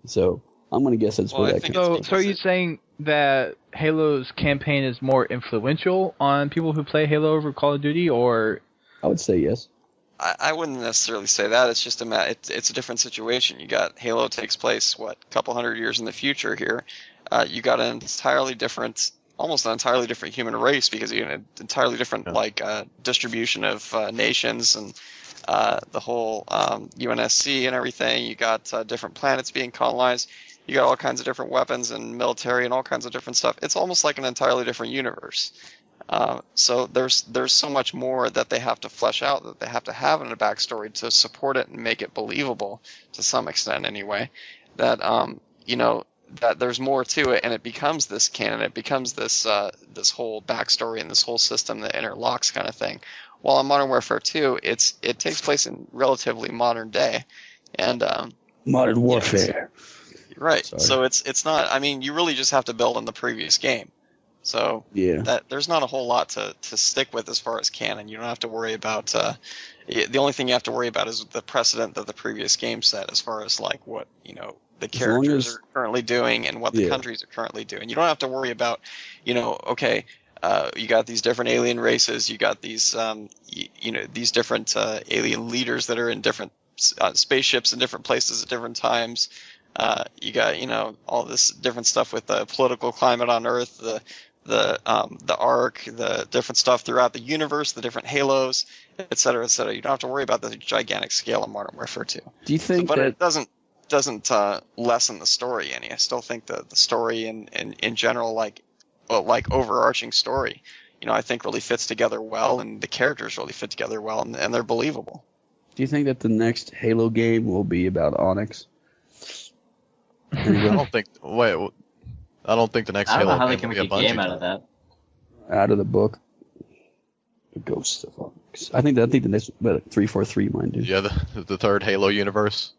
So I'm gonna guess that's where that comes. So are you saying that Halo's campaign is more influential on people who play Halo over Call of Duty, or? I would say yes. I wouldn't necessarily say that. It's just it's a different situation. You got Halo takes place a couple hundred years in the future here. You got almost an entirely different human race, because you have an entirely different distribution of nations and the whole UNSC and everything. You got different planets being colonized. You got all kinds of different weapons and military and all kinds of different stuff. It's almost like an entirely different universe. So there's so much more that they have to flesh out, that they have to have in a backstory to support it and make it believable to some extent anyway. That that there's more to it, and it becomes this canon. It becomes this whole backstory and this whole system that interlocks kind of thing. While in Modern Warfare 2, it takes place in relatively modern day, and Modern Warfare. Right. Sorry. So it's not. I mean, you really just have to build on the previous game. So there's not a whole lot to stick with as far as canon. You don't have to worry about. The only thing you have to worry about is the precedent that the previous game set, as far as like what the characters are currently doing and what the countries are currently doing. You don't have to worry about, you got these different alien races. You got these these different alien leaders that are in different spaceships in different places at different times. You got all this different stuff with the political climate on Earth, the the arc, the different stuff throughout the universe, the different Halos, et cetera, et cetera. You don't have to worry about the gigantic scale of Modern Warfare 2. Do you think but that it doesn't lessen the story any. I still think the story in general, like overarching story, I think really fits together well, and the characters really fit together well, and they're believable. Do you think that the next Halo game will be about Onyx? I don't think. Wait, I don't think the next I don't know Halo how they game can will make be a a game Bungie out of that. Out of the book, the Ghost of Onyx. I think the next 343 might do. Yeah, the third Halo universe.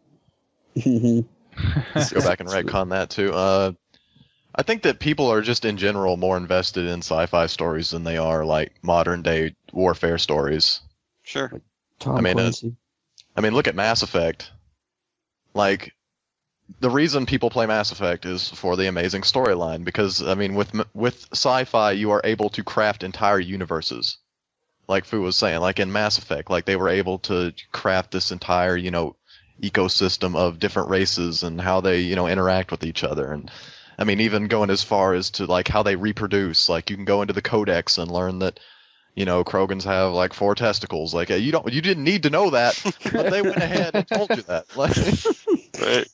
Let's go back and retcon that too. I think that people are just in general more invested in sci-fi stories than they are like modern day warfare stories. Sure. Tom I mean, Clancy. Look at Mass Effect. Like, the reason people play Mass Effect is for the amazing storyline. Because with sci-fi, you are able to craft entire universes. Like Fu was saying, like in Mass Effect, like they were able to craft this entire, ecosystem of different races and how they, interact with each other. And even going as far as to like how they reproduce. Like you can go into the Codex and learn that, Krogans have like 4 testicles. Like you didn't need to know that, but they went ahead and told you that. Like, Right.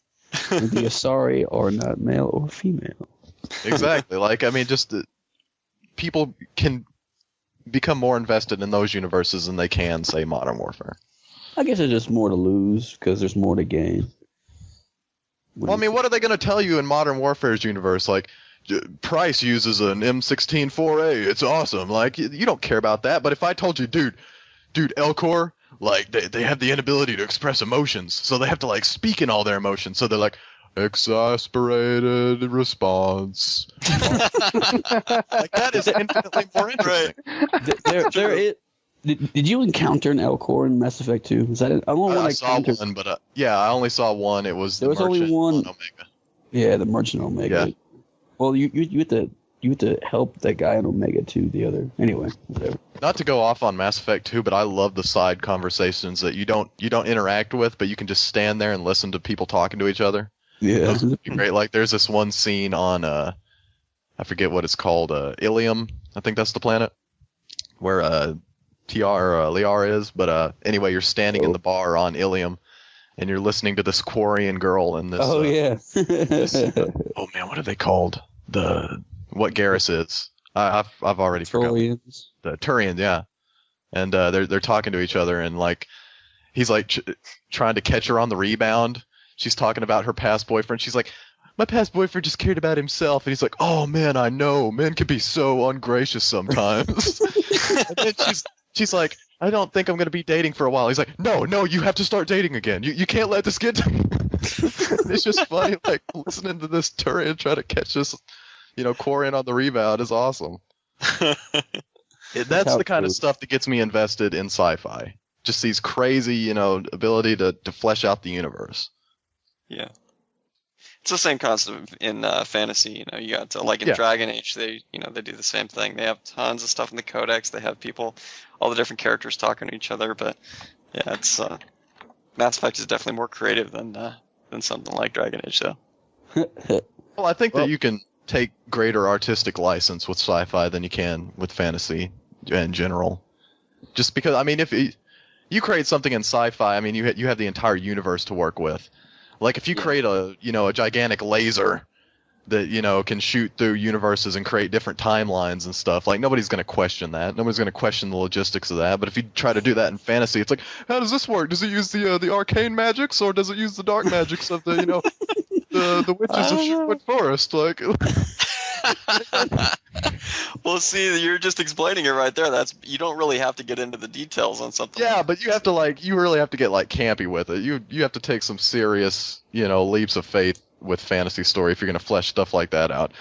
The Asari are not male or female. Exactly. Like people can become more invested in those universes than they can, say, Modern Warfare. I guess there's just more to lose because there's more to gain. Well, what are they going to tell you in Modern Warfare's universe? Like, Price uses an M16-4A. It's awesome. Like, you don't care about that. But if I told you, dude, Elcor, like, they have the inability to express emotions. So they have to, like, speak in all their emotions. So they're like, exasperated response. Like, that is infinitely more interesting. Right. Did you encounter an Elcor in Mass Effect 2? Is that it? I saw one, but I only saw one. It was there was only one. Omega. Yeah, the Merchant Omega. Yeah. Well, you had to help that guy in Omega 2. The other, anyway. Whatever. Not to go off on Mass Effect 2, but I love the side conversations that you don't interact with, but you can just stand there and listen to people talking to each other. Yeah, those would be great. Like there's this one scene on I forget what it's called, Ilium. I think that's the planet where Liara is. But anyway, you're standing in the bar on Ilium, and you're listening to this Quarian girl and this. Oh yeah. Oh man, what are they called? What Garrus is? I've already forgotten. The Turians, yeah. And they're talking to each other, and like he's like trying to catch her on the rebound. She's talking about her past boyfriend. She's like, my past boyfriend just cared about himself. And he's like, oh man, I know. Men can be so ungracious sometimes. And then she's like, I don't think I'm going to be dating for a while. He's like, no, you have to start dating again. You can't let this get to me. It's just funny, like listening to this Turian try to catch this, Quarian on the rebound is awesome. That's the kind of stuff that gets me invested in sci-fi. Just these crazy, ability to flesh out the universe. Yeah, it's the same concept in fantasy. You got like in Dragon Age, they do the same thing. They have tons of stuff in the Codex. They have all the different characters talking to each other. But yeah, it's Mass Effect is definitely more creative than something like Dragon Age, though. Well, I think that you can take greater artistic license with sci-fi than you can with fantasy in general. Just because, if you create something in sci-fi, you have the entire universe to work with. Like if you create a gigantic laser that, can shoot through universes and create different timelines and stuff, like nobody's going to question that. Nobody's going to question the logistics of that. But if you try to do that in fantasy, it's like, how does this work? Does it use the arcane magics, or does it use the dark magics of the, the witches of Sherwood Forest? Like, well, see, you're just explaining it right there. You don't really have to get into the details on something. Yeah, but you have to you really have to get campy with it. You have to take some serious, leaps of faith with fantasy story if you're going to flesh stuff like that out.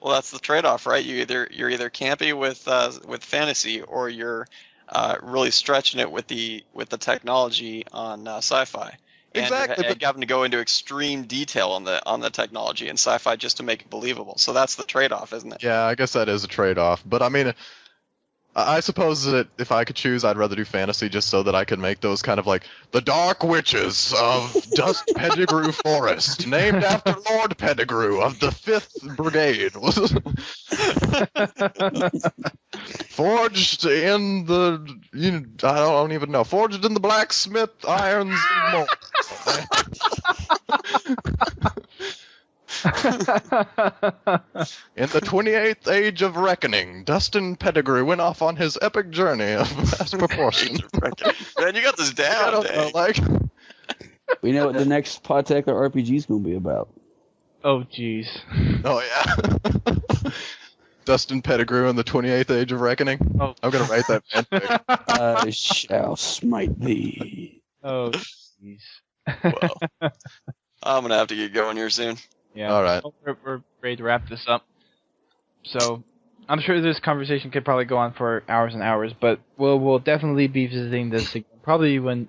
Well, that's the trade-off, right? You're either campy with fantasy, or you're really stretching it with the technology on sci-fi. Exactly. And having to go into extreme detail on the technology and sci-fi just to make it believable. So that's the trade-off, isn't it? Yeah, I guess that is a trade-off. But I suppose that if I could choose, I'd rather do fantasy just so that I could make those kind of like the Dark Witches of Dust Pettigrew Forest, named after Lord Pettigrew of the 5th Brigade. Forged in the, I don't even know, forged in the blacksmith irons and more. In the 28th Age of Reckoning, Dustin Pettigrew went off on his epic journey of vast proportion. Man, you got this down, I don't know, Dave. like, We know what the next Podtacular RPG is going to be about. Oh, jeez. oh yeah. Dustin Pettigrew in the 28th Age of Reckoning. Oh. I'm gonna write that fanfic. I shall smite thee. Oh, jeez. Well, I'm gonna have to get going here soon. Yeah. All right. Well, we're ready to wrap this up. So, I'm sure this conversation could probably go on for hours and hours, but we'll definitely be visiting this again, probably when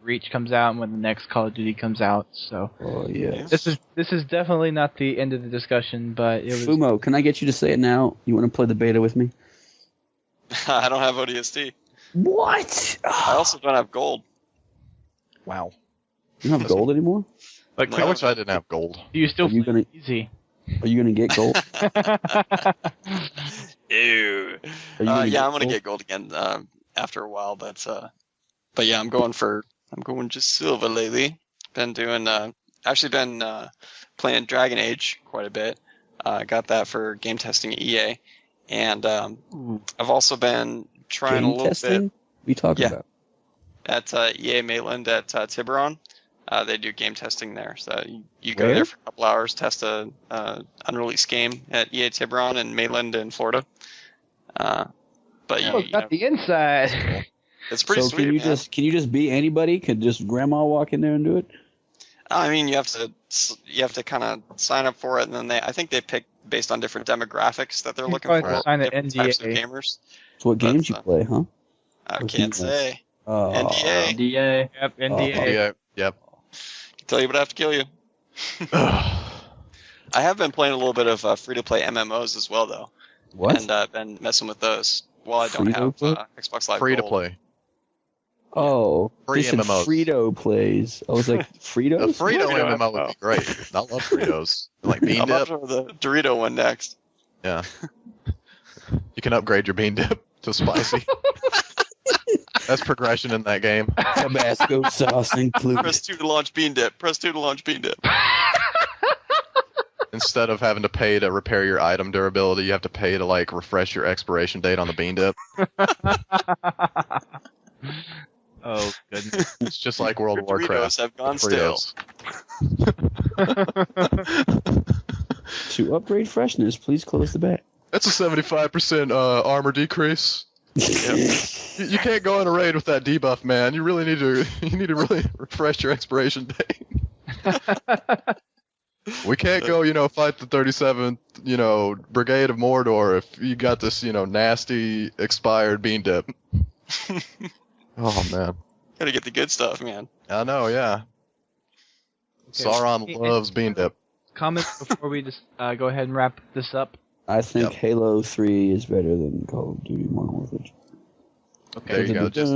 Reach comes out and when the next Call of Duty comes out. So, Oh, yeah. this is definitely not the end of the discussion, but it was. Fumo, can I get you to say it now? You want to play the beta with me? I don't have ODST. What? I also don't have gold. Wow. You don't have gold anymore? Like, I wish I didn't have gold. do you still Are you play gonna- easy? Are you going to get gold? Ew. Are you gonna Yeah, I'm gonna gold? get gold again after a while. But yeah, I'm going just silver lately. Been doing actually been playing Dragon Age quite a bit. Got that for game testing at EA, and I've also been trying a Game little testing? bit What are you talking Yeah. about? at EA Maitland at Tiburon. They do game testing there, so you go Where? there for a couple hours, test a unreleased game at EA Tiburon in Maitland in Florida. But Oh, you got know, the inside. it's pretty So sweet. can you man. can you just be anybody? Could just grandma walk in there and do it? I mean, you have to kind of sign up for it, and then I think they pick based on different demographics that they're You looking probably for. sign an Different types of NDA. gamers. So what games That's, you play, huh? I Or can't can you- say. Oh, NDA. NDA. Yep, NDA. Yeah. Yep. Tell you, but I have to kill you. I have been playing a little bit of free-to-play MMOs as well, though, What? and been messing with those. While I don't have Free-to-play? Xbox Live Free to Gold. play. Oh, Free they said MMOs. Frito plays. I was like, A Fritos? Frito Frito MMO would be great. I love Fritos. Like bean I'm up dip. for the Dorito one next. Yeah. You can upgrade your bean dip to spicy. That's progression in that game. Tabasco sauce included. Press 2 to launch Bean Dip. Press 2 to launch Bean Dip. Instead of having to pay to repair your item durability, you have to pay to like refresh your expiration date on the bean dip. Oh, goodness. It's just like World Your of Warcraft. Doritos have gone stale. Fritos. To upgrade freshness, please close the back. That's a 75% armor decrease. You can't go in a raid with that debuff, man. You really need to really refresh your expiration date. We can't go, fight the 37th, Brigade of Mordor if you got this, nasty expired bean dip. Oh man. Gotta get the good stuff, man. I know, yeah. Okay. Sauron loves bean dip. Comments before we just go ahead and wrap this up. I think Yep. Halo 3 is better than Call of Duty Modern Warfare. There you go. Just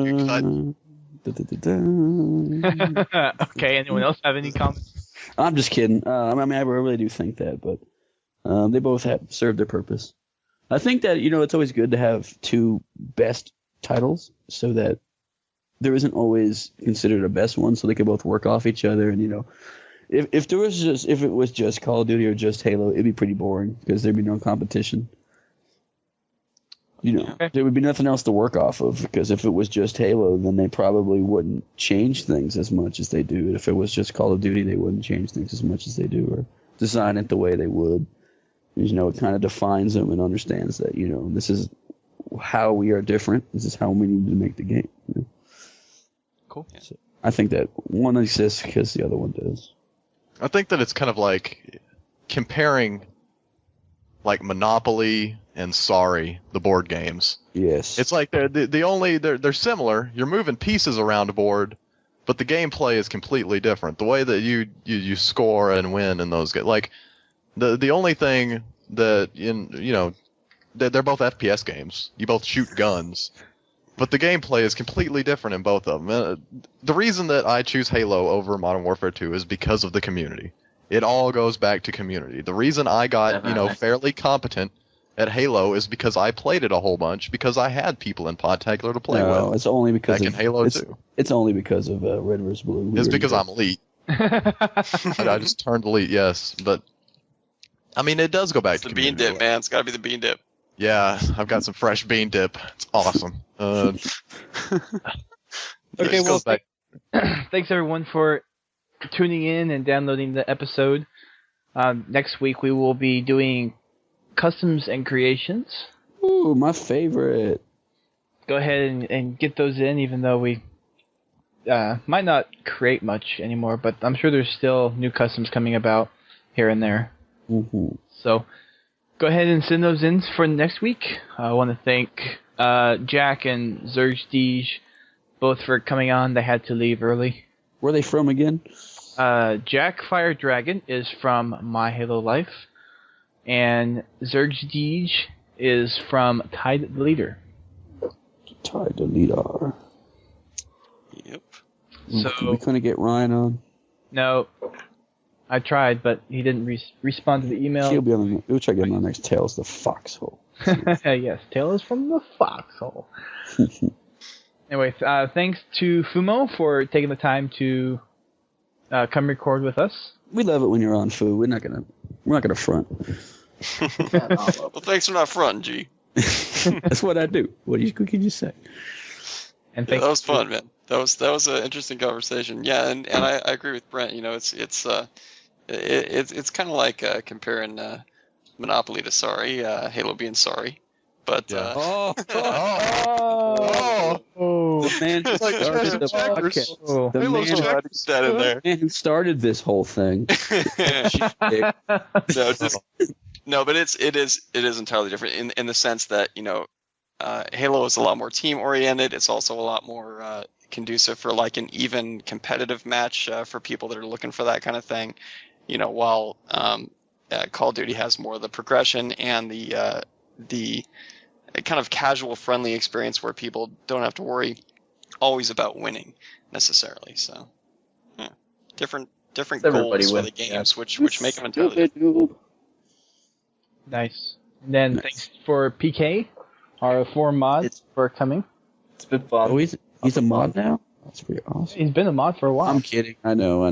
Okay, anyone else have any comments? I'm just kidding. I really do think that, but they both have served their purpose. I think that it's always good to have two best titles, so that there isn't always considered a best one, so they can both work off each other. And if it was just Call of Duty or just Halo, it'd be pretty boring because there'd be no competition. There would be nothing else to work off of, because if it was just Halo, then they probably wouldn't change things as much as they do. If it was just Call of Duty, they wouldn't change things as much as they do, or design it the way they would. It kind of defines them and understands that, this is how we are different. This is how we need to make the game. Cool. So I think that one exists because the other one does. I think that it's kind of like comparing like Monopoly and Sorry, the board games. Yes. It's like they're similar. You're moving pieces around a board, but the gameplay is completely different. The way that you score and win in those games, like the only thing that they're both FPS games. You both shoot guns. But the gameplay is completely different in both of them. The reason that I choose Halo over Modern Warfare 2 is because of the community. It all goes back to community. The reason I got, fairly competent at Halo is because I played it a whole bunch, because I had people in Podtacular to play with. It's only because back in Halo 2. It's only because of Red vs. Blue. It's because I'm elite. I just turned elite, yes. But, I mean, it does go back to the community. bean dip, man. It's got to be the bean dip. Yeah, I've got some fresh bean dip. It's awesome. Okay, well, thanks everyone for tuning in and downloading the episode. Next week we will be doing customs and creations. Ooh, my favorite. Go ahead and get those in, even though we might not create much anymore, but I'm sure there's still new customs coming about here and there. Mm-hmm. So go ahead and send those in for next week. I want to thank Jack and Xerxdeej both for coming on. They had to leave early. Where are they from again? JakFireDragon is from My Halo Life, and Xerxdeej is from Tide the Leader. Tide the Leader. Yep. So we couldn't get Ryan on. No, I tried, but he didn't respond to the email. He'll be on. We'll try to get him on next Tales the Foxhole. Yes, Tales from the Foxhole. Anyway, thanks to Fumo for taking the time to come record with us. We love it when you're on, Fu. We're not gonna front. Well, thanks for not fronting, G. That's what I do. What can you say? And that was fun, man. That was an interesting conversation. Yeah, and I agree with Brent. You know, it's kind of like comparing Monopoly to Sorry, Halo being Sorry. But yeah. The man who started the podcast. The man who started this whole thing. No, but it is entirely different in the sense that, you know, Halo is a lot more team oriented. It's also a lot more conducive for like an even competitive match for people that are looking for that kind of thing. You know, while Call of Duty has more of the progression and the kind of casual, friendly experience where people don't have to worry always about winning necessarily. So, yeah. different goals for the games, which make them entirely different. Nice. And then thanks for PK, our 4 mods, for coming. It's been fun. Oh, he's a mod now? That's pretty awesome. He's been a mod for a while. I'm kidding. I know.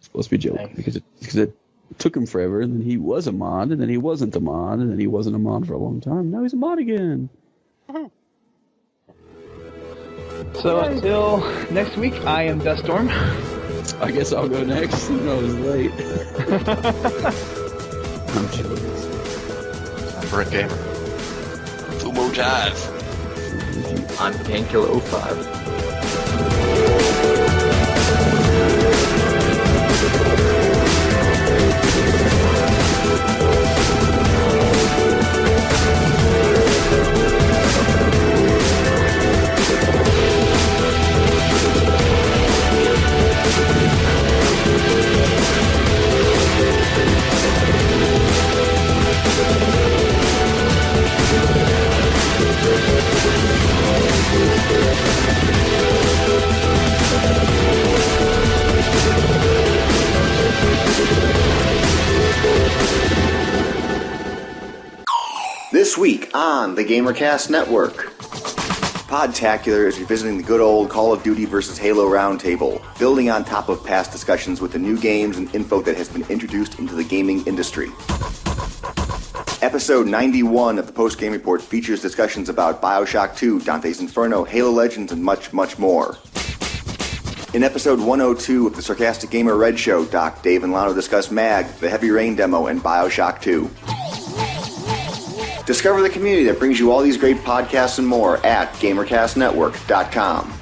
Supposed to be joking because it took him forever, and then he was a mod, and then he wasn't a mod, and then he wasn't a mod for a long time. Now he's a mod again. So until next week, I am Duststorm. I guess I'll go next. No, it's late. I'm Jive. I'm Brent Gamer. Fumo Jive. I'm Painkiller 05. This week on the GamerCast Network, Podtacular is revisiting the good old Call of Duty vs. Halo Roundtable, building on top of past discussions with the new games and info that has been introduced into the gaming industry. Episode 91 of the Post Game Report features discussions about BioShock 2, Dante's Inferno, Halo Legends, and much, much more. In episode 102 of the Sarcastic Gamer Red Show, Doc, Dave, and Lano discuss MAG, the Heavy Rain demo, and BioShock 2. Discover the community that brings you all these great podcasts and more at GamerCastNetwork.com.